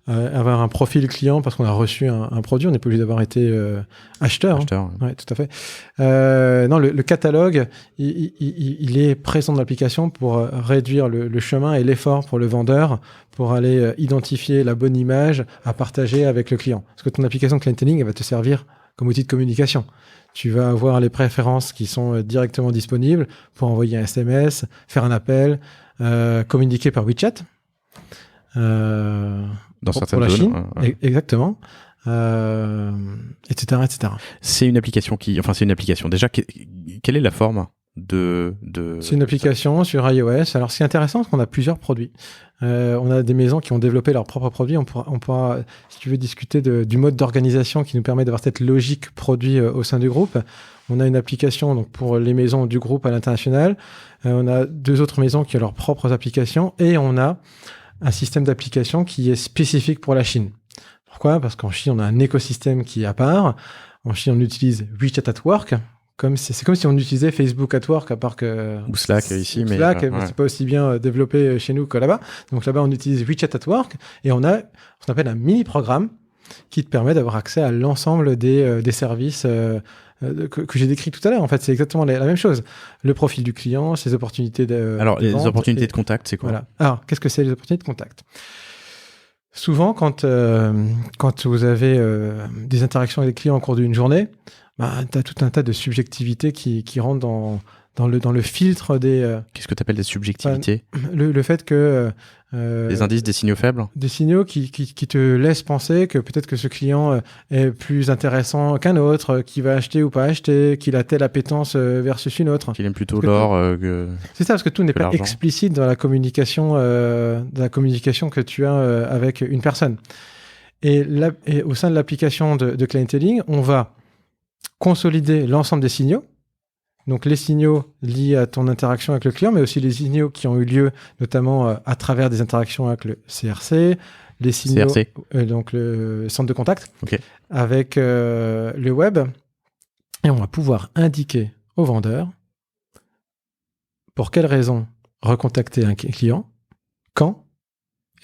avoir un profil client parce qu'on a reçu un produit. On n'est pas obligé d'avoir été acheteur. Ouais, tout à fait. Non, le catalogue, il est présent dans l'application pour réduire le chemin et l'effort pour le vendeur pour aller identifier la bonne image à partager avec le client. Parce que ton application de clienteling, elle va te servir comme outil de communication. Tu vas avoir les préférences qui sont directement disponibles pour envoyer un SMS, faire un appel, communiquer par WeChat.
Dans certaines
pour la
zones.
Chine, exactement. Etc.
C'est une application Déjà, quelle est la forme
C'est une application sur iOS. Alors, ce qui est intéressant, c'est qu'on a plusieurs produits. On a des maisons qui ont développé leurs propres produits. On pourra, si tu veux, discuter du mode d'organisation qui nous permet d'avoir cette logique produit au sein du groupe. On a une application donc, pour les maisons du groupe à l'international. On a 2 autres maisons qui ont leurs propres applications. Et on a un système d'application qui est spécifique pour la Chine. Pourquoi ? Parce qu'en Chine, on a un écosystème qui est à part. En Chine, on utilise WeChat at Work. C'est comme si on utilisait Facebook at Work, à part que...
Ou Slack ici.
Slack, c'est pas aussi bien développé chez nous que là-bas. Donc là-bas, on utilise WeChat at Work et on a ce qu'on appelle un mini-programme qui te permet d'avoir accès à l'ensemble des services que j'ai décrits tout à l'heure. En fait, c'est exactement la même chose. Le profil du client, ses opportunités de
Alors, les
vente
opportunités de contact, c'est quoi ?
Voilà. Alors, qu'est-ce que c'est les opportunités de contact ? Souvent, quand vous avez des interactions avec les clients au cours d'une journée, tu as tout un tas de subjectivités qui rentrent dans le filtre des...
Qu'est-ce que tu appelles des subjectivités ?
Le fait que...
des indices, des signaux faibles ?
Des signaux qui te laissent penser que peut-être que ce client est plus intéressant qu'un autre, qui va acheter ou pas acheter, qu'il a telle appétence versus une autre.
Qu'il aime plutôt l'or que...
C'est ça, parce que tout n'est pas
l'argent.
explicite dans la communication que tu as avec une personne. Et au sein de l'application de clienteling, on va consolider l'ensemble des signaux. Donc, les signaux liés à ton interaction avec le client, mais aussi les signaux qui ont eu lieu, notamment à travers des interactions avec le CRC, les signaux, donc le centre de contact, avec le web. Et on va pouvoir indiquer au vendeur pour quelle raison recontacter un client, quand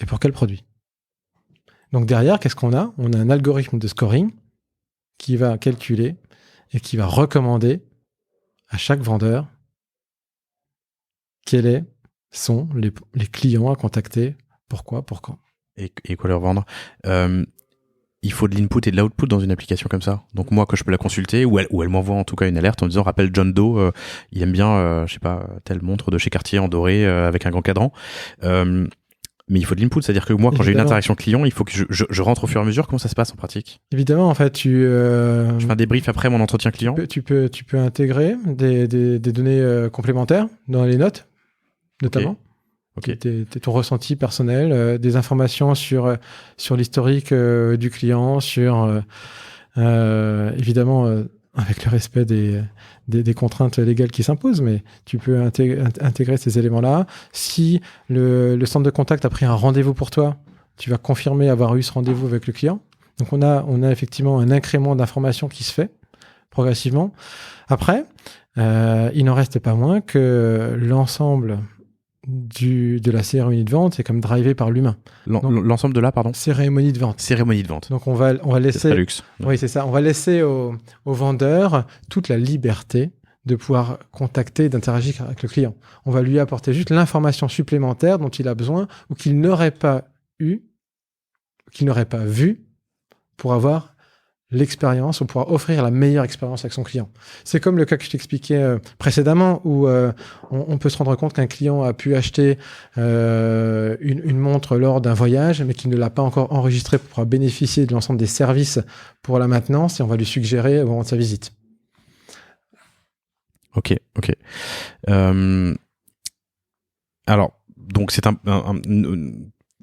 et pour quel produit. Donc, derrière, qu'est-ce qu'on a ? On a un algorithme de scoring qui va calculer et qui va recommander à chaque vendeur quels sont les clients à contacter, pourquoi, pour quand.
Et quoi leur vendre. Il faut de l'input et de l'output dans une application comme ça. Donc moi, quand je peux la consulter, ou elle m'envoie en tout cas une alerte en me disant « Rappelle John Doe, il aime bien, je sais pas, telle montre de chez Cartier en doré avec un grand cadran. » Mais il faut de l'input, c'est-à-dire que moi, quand j'ai une interaction client, il faut que je rentre au fur et à mesure. Comment ça se passe en pratique ?
Évidemment, en fait, je
fais un débrief après mon entretien client.
Tu peux intégrer des données complémentaires dans les notes, notamment. Ton ressenti personnel, des informations sur l'historique du client, sur évidemment avec le respect des contraintes légales qui s'imposent, mais tu peux intégrer ces éléments-là. Si le centre de contact a pris un rendez-vous pour toi, tu vas confirmer avoir eu ce rendez-vous avec le client. Donc, on a effectivement un incrément d'informations qui se fait progressivement. Après, il n'en reste pas moins que l'ensemble de la cérémonie de vente, c'est comme drivé par l'humain.
L'ensemble de
cérémonie de vente.
Cérémonie de vente.
Donc on va laisser.
C'est pas luxe.
Oui, c'est ça. On va laisser au vendeur toute la liberté de pouvoir contacter et d'interagir avec le client. On va lui apporter juste l'information supplémentaire dont il a besoin ou qu'il n'aurait pas eu, qu'il n'aurait pas vu pour avoir l'expérience ou pouvoir offrir la meilleure expérience avec son client. C'est comme le cas que je t'expliquais précédemment où on peut se rendre compte qu'un client a pu acheter une montre lors d'un voyage mais qu'il ne l'a pas encore enregistrée pour pouvoir bénéficier de l'ensemble des services pour la maintenance et on va lui suggérer au moment de sa visite.
Ok. Alors, donc c'est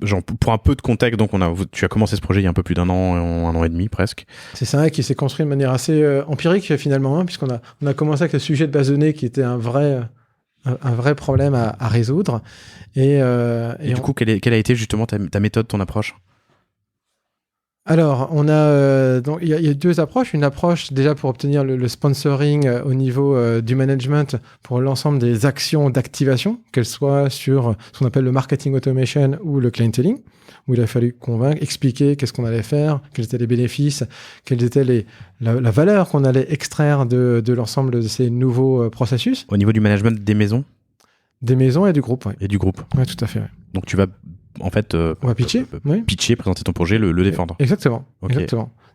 genre pour un peu de contexte, donc tu as commencé ce projet il y a un peu plus d'un an et demi presque.
C'est ça, qui s'est construit de manière assez empirique finalement, puisqu'on a commencé avec le sujet de base de données qui était un vrai problème à résoudre. Et
du coup, quelle a été justement ta méthode, ton approche ?
Alors, on a donc il y a 2 approches. Une approche déjà pour obtenir le sponsoring au niveau du management pour l'ensemble des actions d'activation, qu'elles soient sur ce qu'on appelle le marketing automation ou le clienteling, où il a fallu convaincre, expliquer qu'est-ce qu'on allait faire, quels étaient les bénéfices, quelles étaient la valeur qu'on allait extraire de l'ensemble de ces nouveaux processus.
Au niveau du management des maisons ?
Des maisons et du groupe, oui.
Et du groupe.
Oui, tout à fait. Ouais.
Donc tu vas en fait
on va pitcher,
présenter ton projet, le défendre.
Exactement.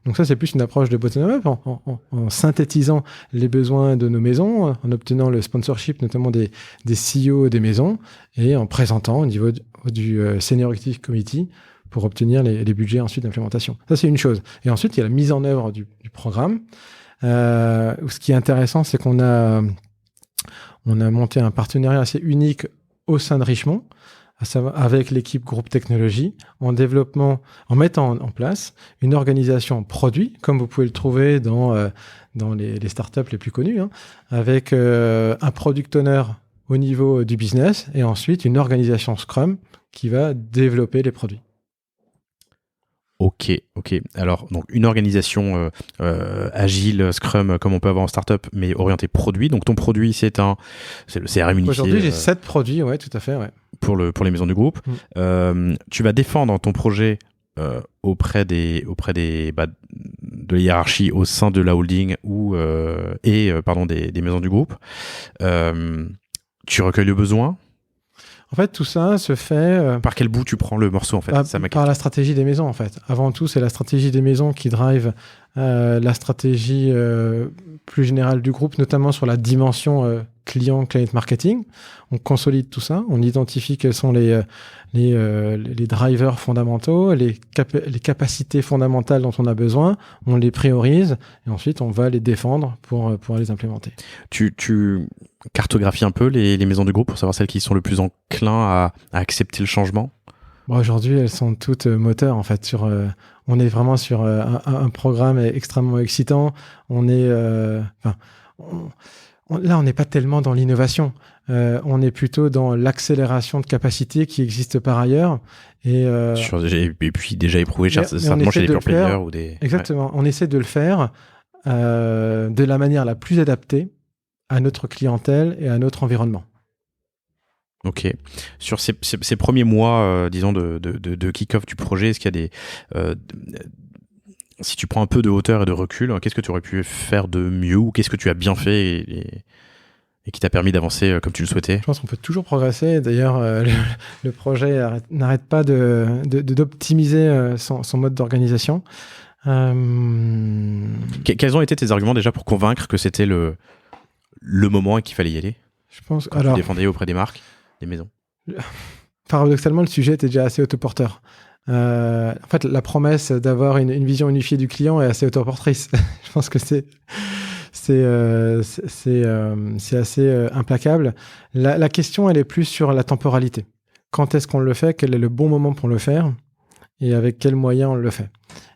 Donc ça, c'est plus une approche de bottom-up en synthétisant les besoins de nos maisons, en obtenant le sponsorship notamment des CEO des maisons et en présentant au niveau du Senior Executive Committee pour obtenir les budgets ensuite d'implémentation. Ça, c'est une chose. Et ensuite, il y a la mise en œuvre du programme. Ce qui est intéressant, c'est qu'on a on a monté un partenariat assez unique au sein de Richemont, à savoir avec l'équipe Groupe Technologie, en mettant en place une organisation produit, comme vous pouvez le trouver dans les startups les plus connues, avec un product owner au niveau du business et ensuite une organisation Scrum qui va développer les produits.
Ok. Alors, donc une organisation agile, Scrum, comme on peut avoir en startup, mais orientée produit. Donc, ton produit, c'est le CRM unifié.
Aujourd'hui, j'ai 7 produits, ouais, tout à fait, ouais.
Pour les maisons du groupe. Tu vas défendre ton projet auprès de la hiérarchie au sein de la holding des maisons du groupe. Tu recueilles le besoin.
En fait, tout ça se fait...
Par quel bout tu prends le morceau, en fait?
Par la stratégie des maisons, en fait. Avant tout, c'est la stratégie des maisons qui drive la stratégie plus générale du groupe, notamment sur la dimension client marketing. On consolide tout ça, on identifie quels sont les drivers fondamentaux, les capacités fondamentales dont on a besoin, on les priorise et ensuite on va les défendre pour les implémenter.
Tu cartographies un peu les maisons du groupe pour savoir celles qui sont le plus enclins à accepter le changement?
Bon, aujourd'hui, elles sont toutes moteurs en fait. On est vraiment sur un programme extrêmement excitant. Là, on n'est pas tellement dans l'innovation. On est plutôt dans l'accélération de capacités qui existent par ailleurs. Et
puis déjà éprouvé certainement chez les pure players ou des...
Exactement. Ouais. On essaie de le faire de la manière la plus adaptée à notre clientèle et à notre environnement.
Ok. Sur ces premiers mois, disons, de kick-off du projet, est-ce qu'il y a si tu prends un peu de hauteur et de recul, qu'est-ce que tu aurais pu faire de mieux ou qu'est-ce que tu as bien fait et qui t'a permis d'avancer comme tu le souhaitais?
Je pense qu'on peut toujours progresser. D'ailleurs, le projet n'arrête pas d'optimiser son mode d'organisation.
Quels ont été tes arguments déjà pour convaincre que c'était le moment et qu'il fallait y aller?
Je pense
que tu défendais auprès des marques, des maisons.
Paradoxalement, le sujet était déjà assez autoporteur. En fait, la promesse d'avoir une vision unifiée du client est assez autoportrice. Je pense que c'est assez implacable. La question, elle est plus sur la temporalité. Quand est-ce qu'on le fait? Quel est le bon moment pour le faire? Et avec quels moyens on le fait?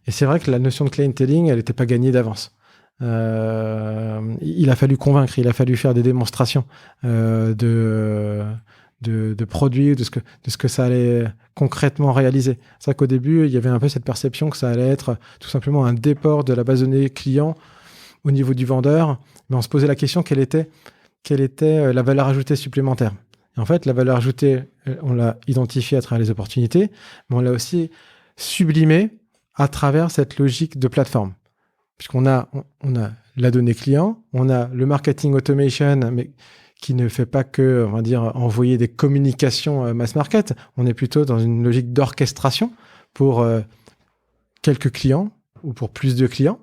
Et c'est vrai que la notion de clienteling, elle n'était pas gagnée d'avance. Il a fallu convaincre, il a fallu faire des démonstrations de produits, de ce que ça allait concrètement réaliser. C'est vrai qu'au début, il y avait un peu cette perception que ça allait être tout simplement un déport de la base de données client au niveau du vendeur, mais on se posait la question quelle était la valeur ajoutée supplémentaire. Et en fait, la valeur ajoutée, on l'a identifiée à travers les opportunités, mais on l'a aussi sublimée à travers cette logique de plateforme. Puisqu'on a la donnée client, on a le marketing automation, mais qui ne fait pas que, on va dire, envoyer des communications mass market. On est plutôt dans une logique d'orchestration pour quelques clients ou pour plus de clients.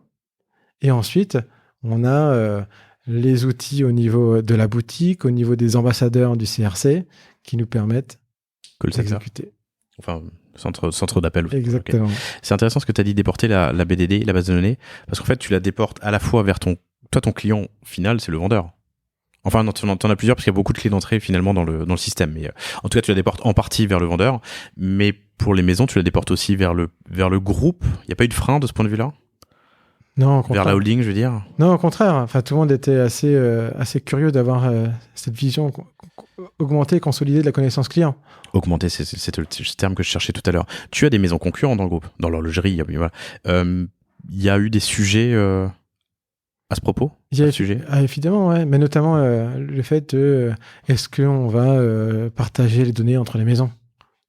Et ensuite, on a les outils au niveau de la boutique, au niveau des ambassadeurs du CRC, qui nous permettent d'exécuter.
Enfin, centre d'appel.
Exactement.
Okay. C'est intéressant ce que tu as dit, déporter la BDD, la base de données, parce qu'en fait, tu la déportes à la fois vers ton client final, c'est le vendeur. Enfin, non, t'en as plusieurs parce qu'il y a beaucoup de clés d'entrée finalement dans le système. Mais en tout cas, tu la déportes en partie vers le vendeur, mais pour les maisons, tu la déportes aussi vers le groupe. Il n'y a pas eu de frein de ce point de vue-là?
Non, au contraire.
Vers la holding, je veux dire?
Non, au contraire. Enfin, tout le monde était assez curieux d'avoir cette vision augmentée et consolidée de la connaissance client.
Augmenter, c'est le terme que je cherchais tout à l'heure. Tu as des maisons concurrentes dans le groupe, dans l'horlogerie. Voilà. Y a eu des sujets à ce propos?
Évidemment, ouais. Mais notamment le fait de est-ce qu'on va partager les données entre les maisons?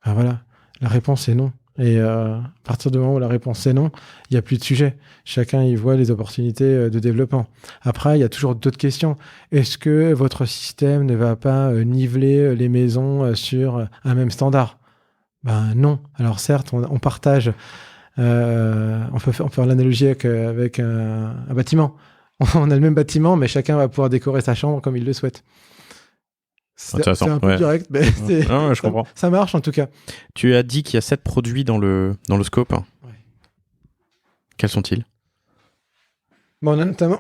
Ben voilà, la réponse est non. Et à partir du moment où la réponse est non, il n'y a plus de sujet. Chacun y voit les opportunités de développement. Après, il y a toujours d'autres questions. Est-ce que votre système ne va pas niveler les maisons sur un même standard? Ben non. Alors certes, on partage. On peut faire l'analogie avec un bâtiment. On a le même bâtiment, mais chacun va pouvoir décorer sa chambre comme il le souhaite. C'est un peu direct, mais
je comprends.
Ça marche en tout cas.
Tu as dit qu'il y a 7 produits dans le scope.
Ouais.
Quels sont-ils?
Bon, on a notamment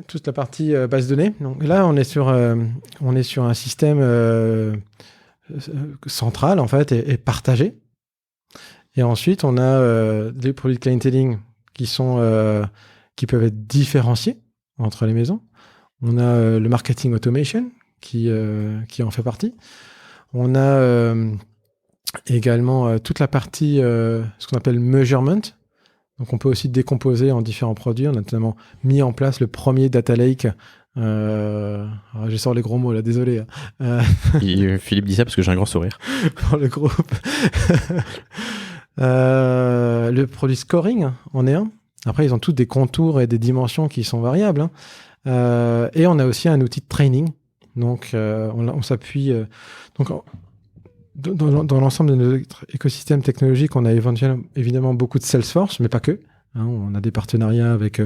toute la partie base de données. Donc là, on est sur un système central en fait et partagé. Et ensuite, on a des produits de clienteling qui peuvent être différenciés entre les maisons. On a le marketing automation qui en fait partie. On a également toute la partie ce qu'on appelle measurement. Donc, on peut aussi décomposer en différents produits. On a notamment mis en place le premier data lake. Je sors les gros mots là, désolé.
Philippe dit ça parce que j'ai un grand sourire.
Pour le groupe. Le produit scoring en est un. Après, ils ont tous des contours et des dimensions qui sont variables. Hein. Et on a aussi un outil de training. Donc, on s'appuie. Dans l'ensemble de notre écosystème technologique, on a évidemment beaucoup de Salesforce, mais pas que. Hein, on a des partenariats avec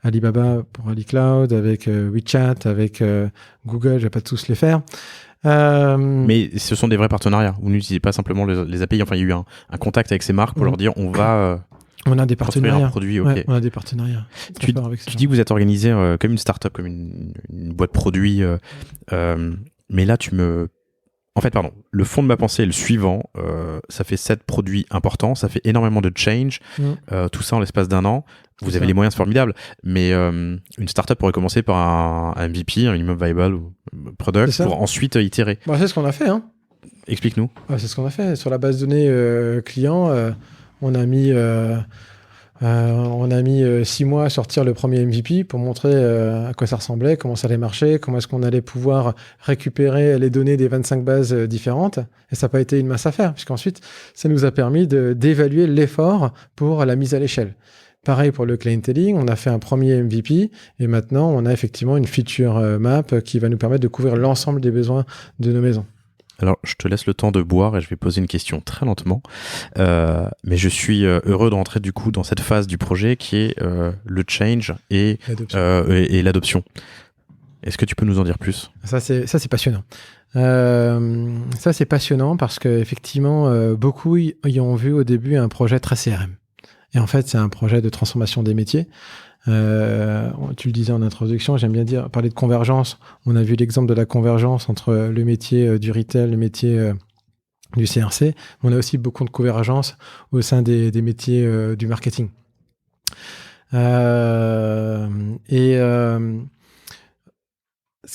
Alibaba pour AliCloud, avec WeChat, avec Google, je vais pas tous les faire.
Mais ce sont des vrais partenariats. Vous n'utilisez pas simplement les API. Enfin, il y a eu un contact avec ces marques pour leur dire on va
on a des partenariats.
Un produit. Okay.
Ouais, on a des partenariats.
Tu dis que vous êtes organisé comme une startup, comme une boîte produit. Mais là, le fond de ma pensée est le suivant. Ça fait 7 produits importants, ça fait énormément de change, tout ça en l'espace d'un an. Vous avez les moyens, c'est formidable, mais une startup pourrait commencer par un MVP, un minimum viable product, pour ensuite itérer.
Bon, c'est ce qu'on a fait. Hein.
Explique-nous.
C'est ce qu'on a fait. Sur la base de données client, on a mis 6 mois à sortir le premier MVP pour montrer à quoi ça ressemblait, comment ça allait marcher, comment est-ce qu'on allait pouvoir récupérer les données des 25 bases différentes. Et ça n'a pas été une mince affaire, puisqu'ensuite, ça nous a permis d'évaluer l'effort pour la mise à l'échelle. Pareil pour le clienteling, on a fait un premier MVP et maintenant, on a effectivement une feature map qui va nous permettre de couvrir l'ensemble des besoins de nos maisons.
Alors, je te laisse le temps de boire et je vais poser une question très lentement. Mais je suis heureux de rentrer du coup dans cette phase du projet qui est le change et l'adoption. Est-ce que tu peux nous en dire plus ?
Ça, c'est passionnant. Ça, c'est passionnant parce qu'effectivement, beaucoup y ont vu au début un projet très CRM. Et en fait, c'est un projet de transformation des métiers. Tu le disais en introduction, j'aime bien parler de convergence. On a vu l'exemple de la convergence entre le métier du retail, le métier du CRC. On a aussi beaucoup de convergence au sein des métiers du marketing. Ce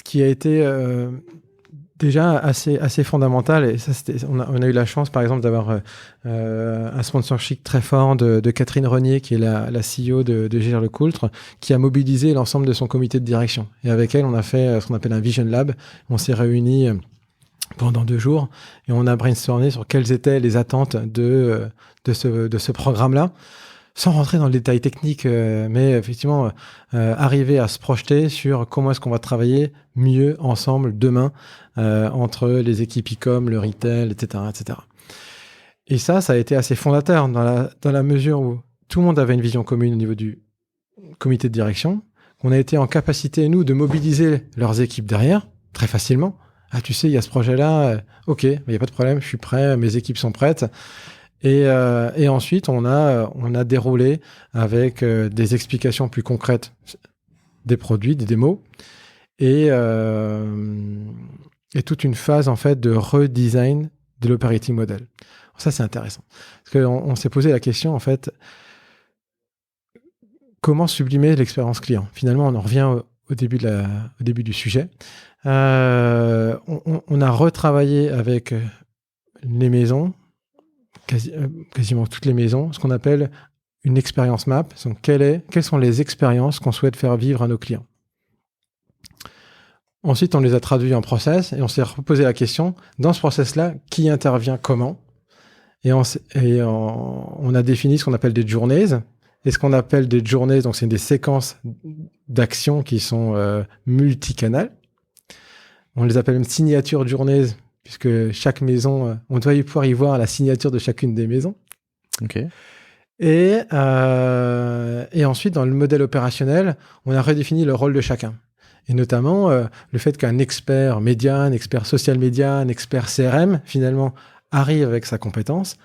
qui a été déjà assez fondamental, et ça, on a eu la chance, par exemple, d'avoir un sponsorship très fort de Catherine Renier, qui est la CEO de Gilles-Lecoultre, qui a mobilisé l'ensemble de son comité de direction. Et avec elle, on a fait ce qu'on appelle un Vision Lab. On s'est réunis pendant 2 jours et on a brainstormé sur quelles étaient les attentes de ce programme-là. Sans rentrer dans le détail technique, mais effectivement, arriver à se projeter sur comment est-ce qu'on va travailler mieux ensemble demain entre les équipes e-com, le retail, etc., etc. Et ça a été assez fondateur dans la mesure où tout le monde avait une vision commune au niveau du comité de direction, qu'on a été en capacité, nous, de mobiliser leurs équipes derrière, très facilement. Ah, tu sais, il y a ce projet-là, ok, il n'y a pas de problème, je suis prêt, mes équipes sont prêtes. Et ensuite, on a déroulé avec des explications plus concrètes des produits, des démos, et toute une phase en fait de redesign de l'operating model. Ça, c'est intéressant. Parce qu'on s'est posé la question, en fait, comment sublimer l'expérience client ? Finalement, on en revient au début du sujet. On a retravaillé avec les maisons, quasiment toutes les maisons, ce qu'on appelle une expérience map. Donc, quelles sont les expériences qu'on souhaite faire vivre à nos clients ? Ensuite, on les a traduits en process et on s'est reposé la question, dans ce process-là, qui intervient comment ? Et on a défini ce qu'on appelle des journées. Et ce qu'on appelle des journées, donc c'est des séquences d'actions qui sont multicanales. On les appelle même signatures de journées, puisque chaque maison, on doit pouvoir y voir la signature de chacune des maisons.
Ok.
Et ensuite, dans le modèle opérationnel, on a redéfini le rôle de chacun. Et notamment, le fait qu'un expert média, un expert social média, un expert CRM, finalement, arrive avec sa compétence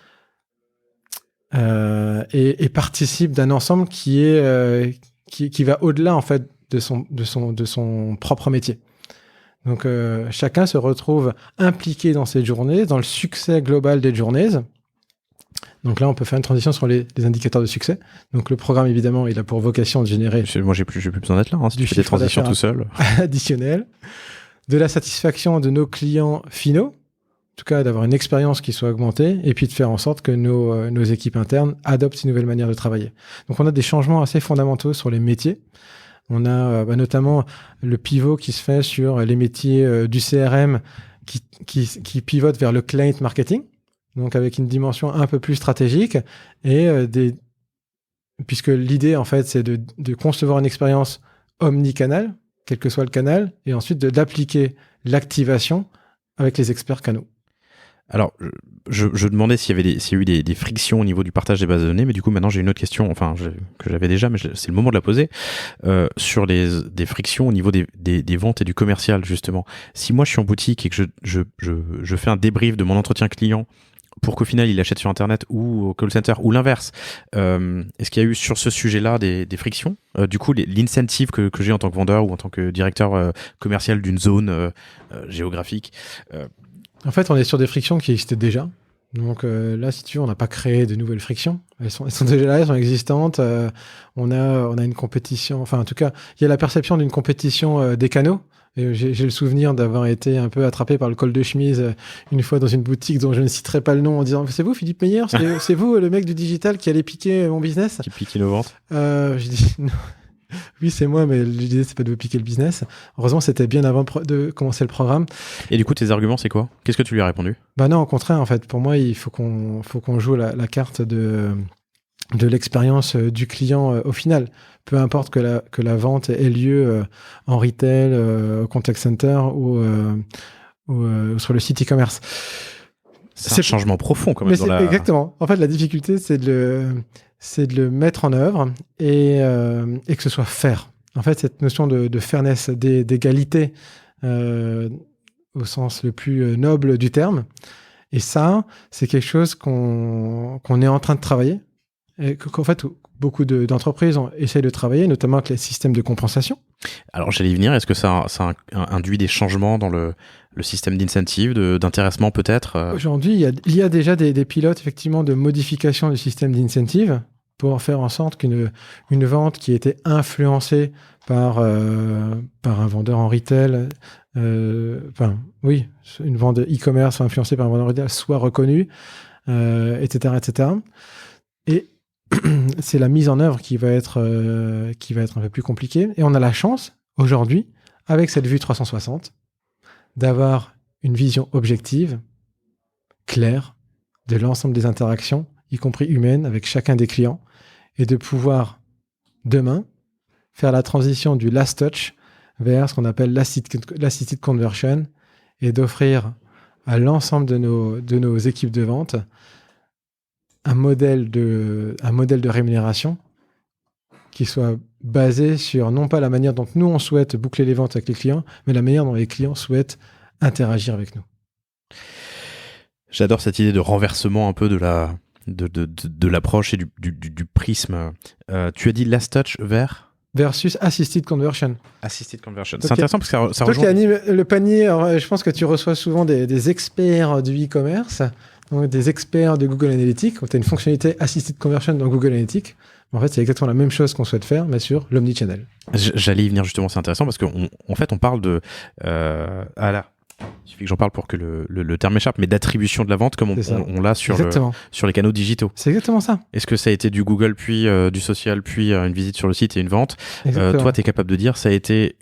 et participe d'un ensemble qui est qui va au-delà en fait de son propre métier. Donc chacun se retrouve impliqué dans cette journée, dans le succès global des journées. Donc là, on peut faire une transition sur les indicateurs de succès. Donc le programme, évidemment, il a pour vocation de générer...
Moi, j'ai plus besoin d'être là. Hein, si tu fais des transitions tout seul.
Additionnel. De la satisfaction de nos clients finaux. En tout cas, d'avoir une expérience qui soit augmentée. Et puis de faire en sorte que nos équipes internes adoptent ces nouvelles manières de travailler. Donc on a des changements assez fondamentaux sur les métiers. On a notamment le pivot qui se fait sur les métiers du CRM qui pivote vers le client marketing. Donc avec une dimension un peu plus stratégique et puisque l'idée en fait c'est de concevoir une expérience omnicanal, quel que soit le canal, et ensuite d'appliquer l'activation avec les experts canaux.
Alors, je demandais s'il y a eu des frictions au niveau du partage des bases de données, mais du coup maintenant j'ai une autre question, que j'avais déjà, mais c'est le moment de la poser, sur des frictions au niveau des ventes et du commercial justement. Si moi je suis en boutique et que je fais un débrief de mon entretien client pour qu'au final il achète sur internet ou au call center ou l'inverse, est-ce qu'il y a eu sur ce sujet-là des frictions? Du coup, l'incentive que j'ai en tant que vendeur ou en tant que directeur commercial d'une zone géographique.
En fait, on est sur des frictions qui existaient déjà. Donc là, si tu veux, on n'a pas créé de nouvelles frictions. Elles sont déjà là, elles sont existantes. On a une compétition. Enfin, en tout cas, il y a la perception d'une compétition des canaux. Et j'ai le souvenir d'avoir été un peu attrapé par le col de chemise une fois dans une boutique dont je ne citerai pas le nom en disant « C'est vous, Philippe Meyer? C'est vous, le mec du digital qui allait piquer mon business ?»
Qui pique nos ventes.
Je dis « Non. Oui, c'est moi, mais l'idée, c'est pas de vous piquer le business. » Heureusement, c'était bien avant de commencer le programme.
Et du coup, tes arguments, c'est quoi? Qu'est-ce que tu lui as répondu?
Bah non, au contraire, en fait. Pour moi, il faut qu'on joue la carte de l'expérience du client au final. Peu importe que la vente ait lieu en retail, au contact center ou sur le site e-commerce.
C'est un changement profond quand même.
Exactement. En fait, la difficulté, c'est de le mettre en œuvre et que ce soit fair. En fait, cette notion de fairness, d'égalité au sens le plus noble du terme. Et ça, c'est quelque chose qu'on est en train de travailler. Et qu'en fait, beaucoup d'entreprises essayent de travailler, notamment avec les systèmes de compensation.
Alors, j'allais y venir. Est-ce que ça induit des changements dans le système d'incentive, d'intéressement peut-être?
Aujourd'hui, il y a déjà des pilotes, effectivement, de modification du système d'incentive pour faire en sorte qu'une vente qui était influencée par un vendeur en retail, une vente e-commerce influencée par un vendeur en retail soit reconnue, etc., etc. Et c'est la mise en œuvre qui va être un peu plus compliquée. Et on a la chance, aujourd'hui, avec cette vue 360, d'avoir une vision objective, claire, de l'ensemble des interactions, y compris humaines, avec chacun des clients, et de pouvoir, demain, faire la transition du last touch vers ce qu'on appelle l'assisted conversion, et d'offrir à l'ensemble de nos équipes de vente un modèle de rémunération qui soit basé sur non pas la manière dont nous on souhaite boucler les ventes avec les clients, mais la manière dont les clients souhaitent interagir avec nous.
J'adore cette idée de renversement un peu de l'approche et du prisme. Tu as dit last touch
versus assisted conversion.
Assisted conversion. C'est intéressant parce que ça
toi
rejoint...
qui anime le panier, alors, je pense que tu reçois souvent des experts du e-commerce, donc des experts de Google Analytics. Tu as une fonctionnalité assisted conversion dans Google Analytics. En fait, c'est exactement la même chose qu'on souhaite faire, mais sur l'omnichannel.
J'allais y venir justement, c'est intéressant parce qu'en fait, on parle de... il suffit que j'en parle pour que le terme échappe, mais d'attribution de la vente comme on l'a sur les canaux digitaux.
C'est exactement ça.
Est-ce que ça a été du Google, puis du social, puis une visite sur le site et une vente? Toi, tu es capable de dire ça a été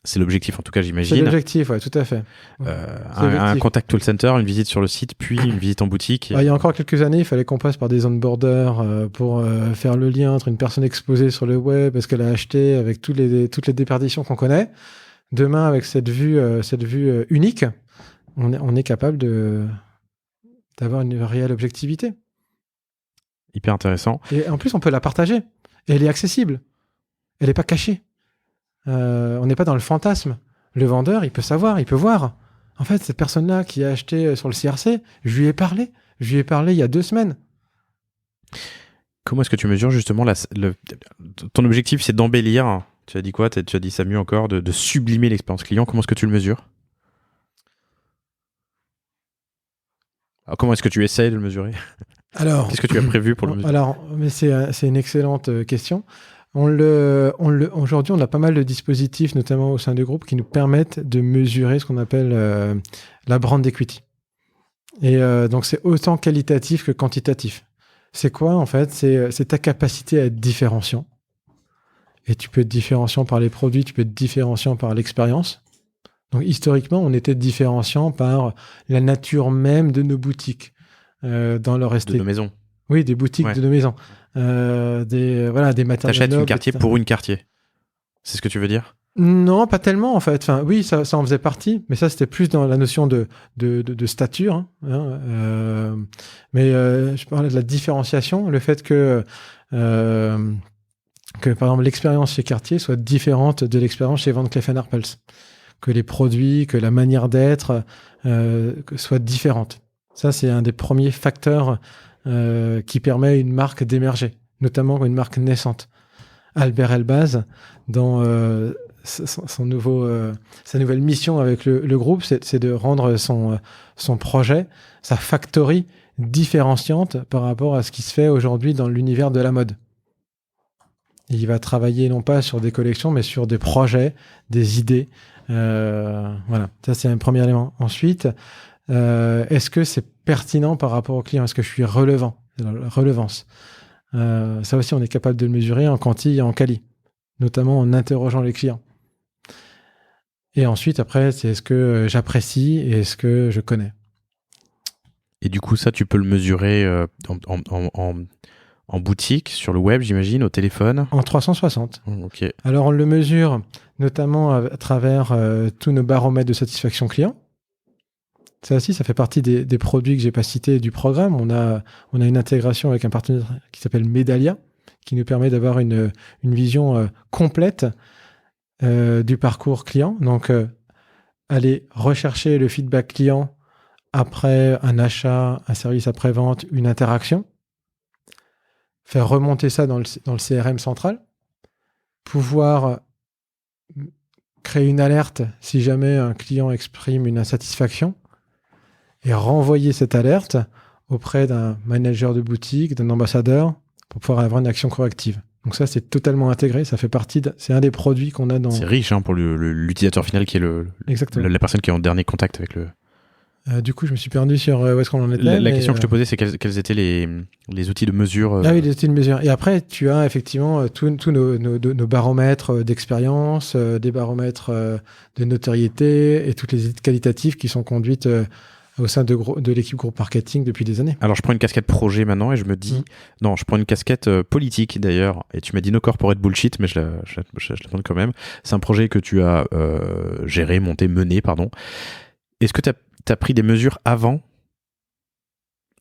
c'est l'objectif en tout cas, j'imagine.
C'est l'objectif, oui, tout à fait.
Un contact call center, une visite sur le site, puis une visite en boutique.
Il y a encore quelques années, il fallait qu'on passe par des onboarders pour faire le lien entre une personne exposée sur le web, est-ce qu'elle a acheté, avec toutes les déperditions qu'on connaît. Demain, avec cette vue unique, on est capable d'avoir une réelle objectivité.
Hyper intéressant.
Et en plus, on peut la partager. Et elle est accessible. Elle n'est pas cachée. On n'est pas dans le fantasme. Le vendeur, il peut savoir, il peut voir. En fait, cette personne-là qui a acheté sur le CRC, je lui ai parlé il y a 2 semaines.
Comment est-ce que tu mesures justement ton objectif, c'est d'embellir. Tu as dit quoi? Tu as dit ça mieux encore, de sublimer l'expérience client. Comment est-ce que tu le mesures? Alors, comment est-ce que tu essayes de le mesurer?
Alors,
qu'est-ce que tu as prévu pour le mesurer?
Alors, mais c'est une excellente question. Aujourd'hui, on a pas mal de dispositifs, notamment au sein du groupe, qui nous permettent de mesurer ce qu'on appelle la brand equity. Et donc, c'est autant qualitatif que quantitatif. C'est quoi, en fait? C'est ta capacité à être différenciant. Et tu peux être différenciant par les produits, tu peux être différenciant par l'expérience. Donc, historiquement, on était différenciant par la nature même de nos boutiques. Dans leur
de nos maisons.
Oui, des boutiques de nos maisons. Des matériaux.
T'achètes une quartier pour une quartier. C'est ce que tu veux dire?
Non, pas tellement en fait. Enfin, oui, ça en faisait partie, mais ça c'était plus dans la notion de stature. Mais je parlais de la différenciation, le fait que par exemple l'expérience chez Cartier soit différente de l'expérience chez Van Cleef & Arpels, que les produits, que la manière d'être soit différente. Ça, c'est un des premiers facteurs qui permet à une marque d'émerger, notamment une marque naissante. Albert Elbaz, dans sa nouvelle mission avec le groupe, c'est de rendre son projet, sa factory, différenciante par rapport à ce qui se fait aujourd'hui dans l'univers de la mode. Il va travailler non pas sur des collections, mais sur des projets, des idées. Voilà, ça c'est un premier élément. Ensuite, est-ce que c'est pertinent par rapport au client? Est-ce que je suis relevant? La relevance. Ça aussi, on est capable de le mesurer en quanti et en quali, notamment en interrogeant les clients. Et ensuite, après, c'est est-ce que j'apprécie et est-ce que je connais?
Et du coup, ça, tu peux le mesurer en boutique, sur le web, j'imagine, au téléphone?
En 360.
Ok.
Alors, on le mesure notamment à travers tous nos baromètres de satisfaction client. Ça aussi, ça fait partie des produits que j'ai pas cités du programme. On a une intégration avec un partenaire qui s'appelle Medallia, qui nous permet d'avoir une vision complète du parcours client. Donc, aller rechercher le feedback client après un achat, un service après-vente, une interaction, faire remonter ça dans le CRM central, pouvoir créer une alerte si jamais un client exprime une insatisfaction, et renvoyer cette alerte auprès d'un manager de boutique, d'un ambassadeur, pour pouvoir avoir une action corrective. Donc ça, c'est totalement intégré, ça fait partie c'est un des produits qu'on a dans...
C'est riche pour l'utilisateur final qui est la personne qui est en dernier contact avec le...
Du coup, je me suis perdu sur où est-ce qu'on en était.
La question que je te posais, c'est quels étaient les outils de mesure
Ah oui, les outils de mesure. Et après, tu as effectivement tous nos baromètres d'expérience, des baromètres de notoriété et toutes les études qualitatives qui sont conduites au sein de l'équipe groupe marketing depuis des années.
Alors, je prends une casquette projet maintenant et je me dis... Non, je prends une casquette politique d'ailleurs. Et tu m'as dit no corporate bullshit, mais je la prends quand même. C'est un projet que tu as géré, monté, mené, pardon. Est-ce que tu as pris des mesures avant?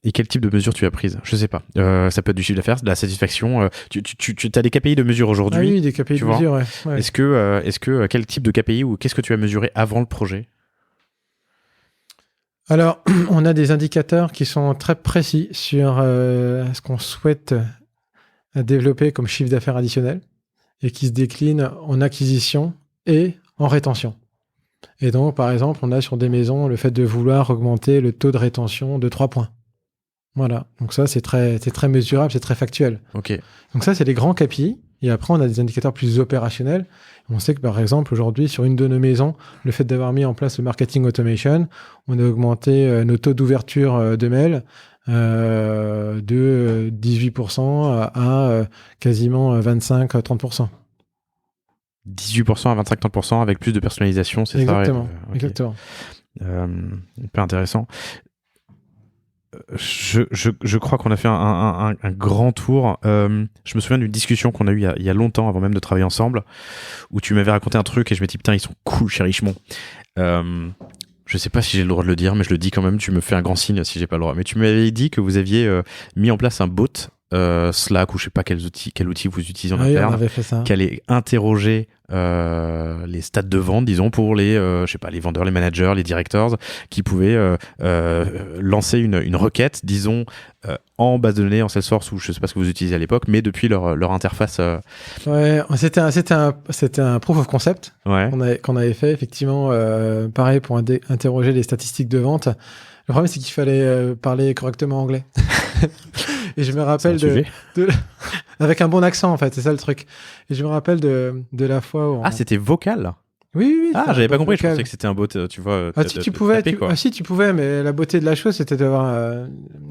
Et quel type de mesures tu as prises? Je sais pas. Ça peut être du chiffre d'affaires, de la satisfaction. Tu as des KPI de mesure aujourd'hui?
Ah oui, des KPI de mesure, ouais.
Est-ce que quel type de KPI ou qu'est-ce que tu as mesuré avant le projet?
Alors, on a des indicateurs qui sont très précis sur ce qu'on souhaite développer comme chiffre d'affaires additionnel et qui se déclinent en acquisition et en rétention. Et donc, par exemple, on a sur des maisons le fait de vouloir augmenter le taux de rétention de 3 points. Voilà. Donc ça, c'est très mesurable, c'est très factuel.
Ok.
Donc ça, c'est les grands KPI. Et après, on a des indicateurs plus opérationnels. On sait que, par exemple, aujourd'hui, sur une de nos maisons, le fait d'avoir mis en place le marketing automation, on a augmenté nos taux d'ouverture de mail de 18% à quasiment 25-30%.
18% à 25-30% avec plus de personnalisation, c'est ça?
Exactement. Exactement.
Hyper intéressant. Je crois qu'on a fait un grand tour. Je me souviens d'une discussion qu'on a eue il y a longtemps, avant même de travailler ensemble, où tu m'avais raconté un truc et je me dis putain, ils sont cool chez Richemont. Je sais pas si j'ai le droit de le dire, mais je le dis quand même. Tu me fais un grand signe si j'ai pas le droit. Mais tu m'avais dit que vous aviez mis en place un bot Slack ou je sais pas quel outil vous utilisez en
Oui, on
interne,
avait fait ça.
qui allait interroger les stats de vente, disons, pour les, je sais pas, les vendeurs, les managers, les directors, qui pouvaient lancer une requête, disons, en base de données, en Salesforce, ou je sais pas ce que vous utilisez à l'époque, mais depuis leur interface.
Ouais, c'était un proof of concept
Ouais.
qu'on avait fait, effectivement, pareil, pour interroger les statistiques de vente. Le problème, c'est qu'il fallait parler correctement anglais. Et je me rappelle avec un bon accent, en fait, c'est ça le truc. Et je me rappelle de la fois où...
C'était vocal.
Oui.
Ah, j'avais pas compris, je pensais que c'était un bot, tu vois.
Si tu pouvais, tu pouvais, mais la beauté de la chose, c'était d'avoir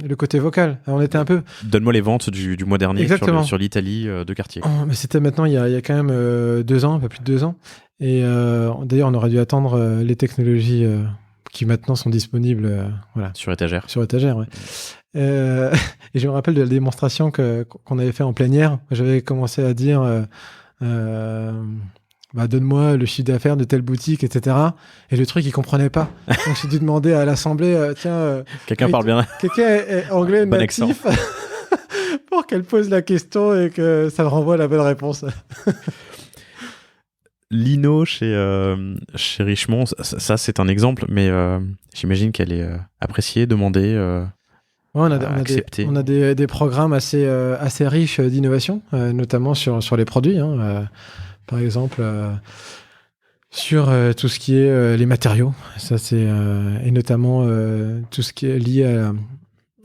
le côté vocal. Alors, on était un peu...
Donne-moi les ventes du mois dernier sur l'Italie de quartier.
Oh, mais c'était maintenant, il y a quand même 2 ans, un peu plus de 2 ans. Et d'ailleurs, on aurait dû attendre les technologies qui maintenant sont disponibles
Sur étagère.
Ouais. Et je me rappelle de la démonstration qu'on avait fait en plénière. J'avais commencé à dire donne-moi le chiffre d'affaires de telle boutique, etc. Et le truc, il comprenait pas. Donc j'ai dû demander à l'assemblée
quelqu'un parle bien.
Quelqu'un est anglais
bon
natif pour qu'elle pose la question et que ça me renvoie la bonne réponse.
Lino chez Richemont, ça c'est un exemple, mais j'imagine qu'elle est appréciée, demandée, acceptée.
On a des programmes assez riches d'innovation, notamment sur les produits. Par exemple, sur tout ce qui est les matériaux, ça c'est et notamment tout ce qui est lié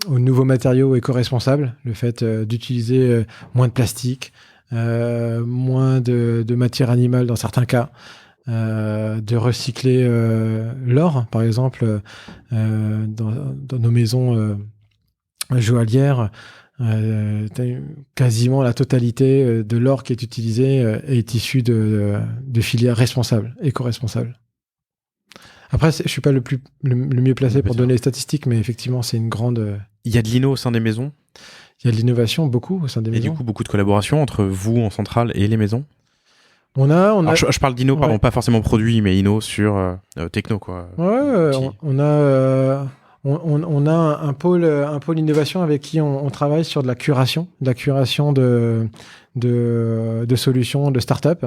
aux nouveaux matériaux éco-responsables, le fait d'utiliser moins de plastique, moins de matière animale dans certains cas, de recycler l'or, par exemple, dans nos maisons joaillières. Quasiment la totalité de l'or qui est utilisé est issu de filières responsables, éco-responsables. Après, je suis pas le mieux placé pour donner les statistiques, mais effectivement, c'est une grande...
Il y a de l'inno au sein des maisons ?
Il y a de l'innovation, beaucoup, au sein des maisons.
Et du coup, beaucoup de collaboration entre vous en centrale et les maisons ?
Alors,
je parle d'inno, pardon, pas forcément produit, mais inno sur techno, quoi.
Ouais, on a un pôle innovation avec qui on travaille sur de la curation de solutions, de start-up.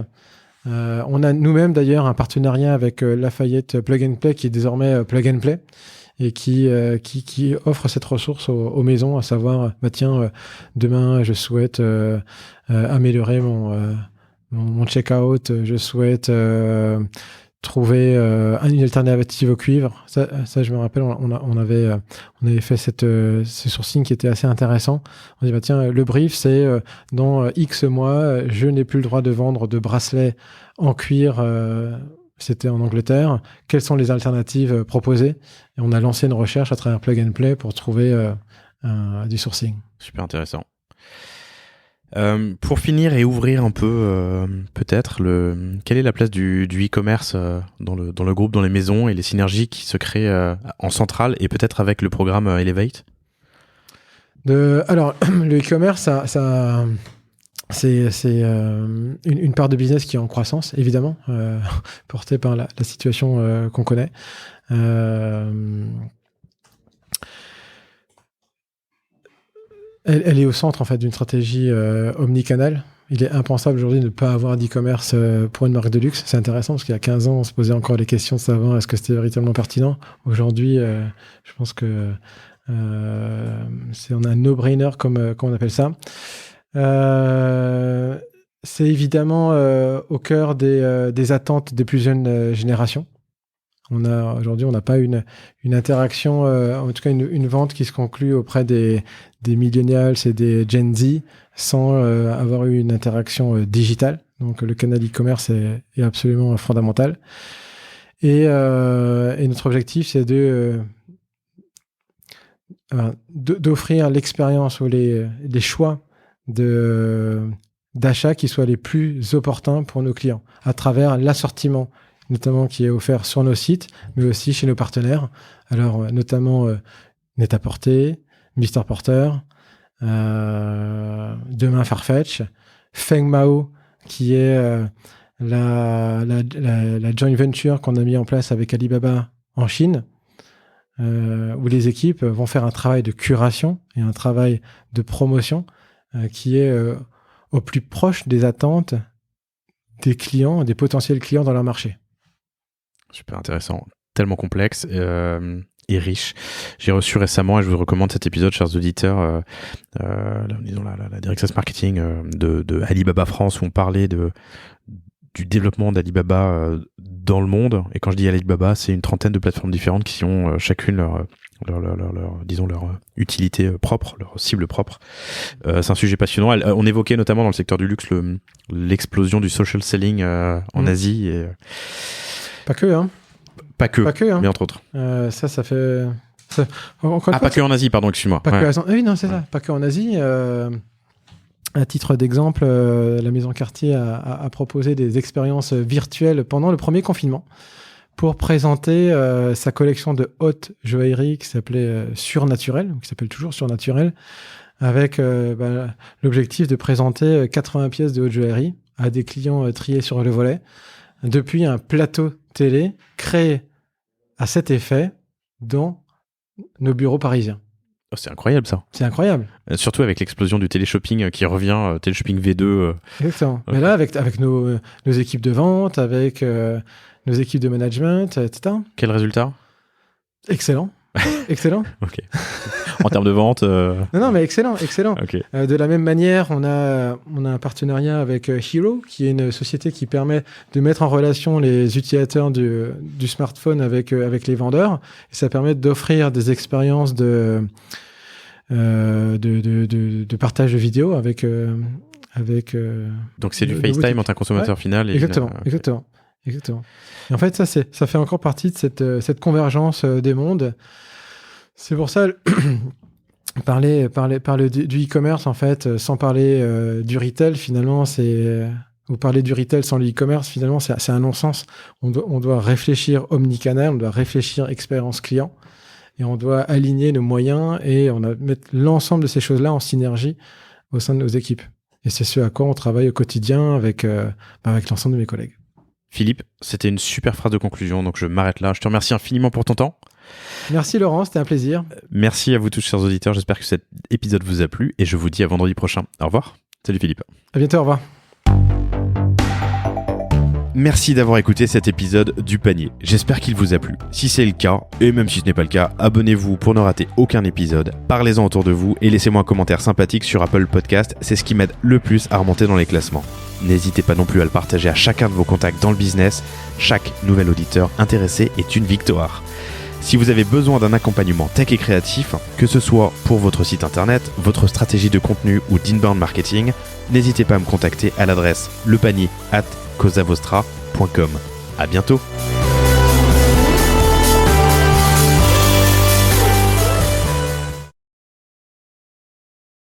On a nous-mêmes d'ailleurs un partenariat avec Lafayette Plug and Play qui est désormais Plug and Play et qui offre cette ressource aux maisons, à savoir demain je souhaite améliorer mon checkout, je souhaite trouver une alternative au cuivre. Ça je me rappelle, on avait fait ce sourcing qui était assez intéressant. On dit le brief c'est dans X mois, je n'ai plus le droit de vendre de bracelets en cuir. C'était en Angleterre. Quelles sont les alternatives proposées ? Et on a lancé une recherche à travers Plug and Play pour trouver du sourcing.
Super intéressant. Pour finir et ouvrir un peu, peut-être, quelle est la place du e-commerce dans le groupe, dans les maisons et les synergies qui se créent en centrale et peut-être avec le programme Elevate ?
Alors, le e-commerce, c'est une part de business qui est en croissance, évidemment, portée par la situation qu'on connaît. Elle est au centre en fait d'une stratégie omnicanal. Il est impensable aujourd'hui de ne pas avoir d'e-commerce pour une marque de luxe. C'est intéressant parce qu'il y a 15 ans, on se posait encore les questions de savoir est-ce que c'était véritablement pertinent. Aujourd'hui, je pense que on a un no-brainer comme on appelle ça. C'est évidemment au cœur des attentes des plus jeunes générations. Aujourd'hui, on n'a pas une interaction, en tout cas une vente qui se conclut auprès des millennials et des Gen Z sans avoir eu une interaction digitale. Donc le canal e-commerce est absolument fondamental. Et notre objectif, c'est d'offrir l'expérience ou les choix d'achat qui soient les plus opportuns pour nos clients à travers l'assortiment notamment qui est offert sur nos sites, mais aussi chez nos partenaires. Alors, notamment Net-à-Porter, Mister Porter, demain Farfetch, Feng Mao, qui est la joint venture qu'on a mis en place avec Alibaba en Chine, où les équipes vont faire un travail de curation et un travail de promotion qui est au plus proche des attentes des clients, des potentiels clients dans leur marché.
Super intéressant, tellement complexe et riche. J'ai reçu récemment, et je vous recommande cet épisode, chers auditeurs, disons la directrice marketing de Alibaba France, où on parlait du développement d'Alibaba dans le monde. Et quand je dis Alibaba, c'est une trentaine de plateformes différentes qui ont chacune leur utilité propre, leur cible propre. C'est un sujet passionnant. On évoquait notamment dans le secteur du luxe l'explosion du social selling en Asie. Et,
pas que, hein.
Pas que,
hein.
mais entre autres.
Ça fait...
pas que en Asie, pardon, excuse-moi.
Oui, non, c'est ça. Pas que en Asie. À titre d'exemple, la Maison Cartier a proposé des expériences virtuelles pendant le premier confinement pour présenter sa collection de haute joaillerie qui s'appelait Surnaturel, qui s'appelle toujours Surnaturel, avec l'objectif de présenter 80 pièces de haute joaillerie à des clients triés sur le volet depuis un plateau télé créé à cet effet dans nos bureaux parisiens.
Oh, c'est incroyable ça.
C'est incroyable.
Surtout avec l'explosion du téléshopping qui revient, téléshopping V2.
Exactement. Okay. Mais là, avec nos équipes de vente, avec nos équipes de management, etc.
Quel résultat ?
Excellent. Excellent.
Ok. En termes de vente
Non, mais excellent.
Okay.
De la même manière, on a un partenariat avec Hero, qui est une société qui permet de mettre en relation les utilisateurs du smartphone avec les vendeurs. Et ça permet d'offrir des expériences de partage de vidéos avec
donc c'est du FaceTime entre un consommateur final et
exactement. Et en fait, ça fait encore partie de cette convergence des mondes. C'est pour ça parler du e-commerce, en fait, sans parler du retail, finalement, ou parler du retail sans le e-commerce, finalement, c'est un non-sens. On doit réfléchir omnicanal, on doit réfléchir expérience client, et on doit aligner nos moyens et on doit mettre l'ensemble de ces choses-là en synergie au sein de nos équipes. Et c'est ce à quoi on travaille au quotidien avec l'ensemble de mes collègues.
Philippe, c'était une super phrase de conclusion, donc je m'arrête là. Je te remercie infiniment pour ton temps.
Merci Laurent, c'était un plaisir.
Merci à vous tous, chers auditeurs. J'espère que cet épisode vous a plu et je vous dis à vendredi prochain. Au revoir. Salut Philippe.
À bientôt, au revoir.
Merci d'avoir écouté cet épisode du panier. J'espère qu'il vous a plu. Si c'est le cas, et même si ce n'est pas le cas, abonnez-vous pour ne rater aucun épisode. Parlez-en autour de vous et laissez-moi un commentaire sympathique sur Apple Podcast. C'est ce qui m'aide le plus à remonter dans les classements. N'hésitez pas non plus à le partager à chacun de vos contacts dans le business. Chaque nouvel auditeur intéressé est une victoire. Si vous avez besoin d'un accompagnement tech et créatif, que ce soit pour votre site internet, votre stratégie de contenu ou d'inbound marketing, n'hésitez pas à me contacter à l'adresse lepanier@cosavostra.com. À bientôt.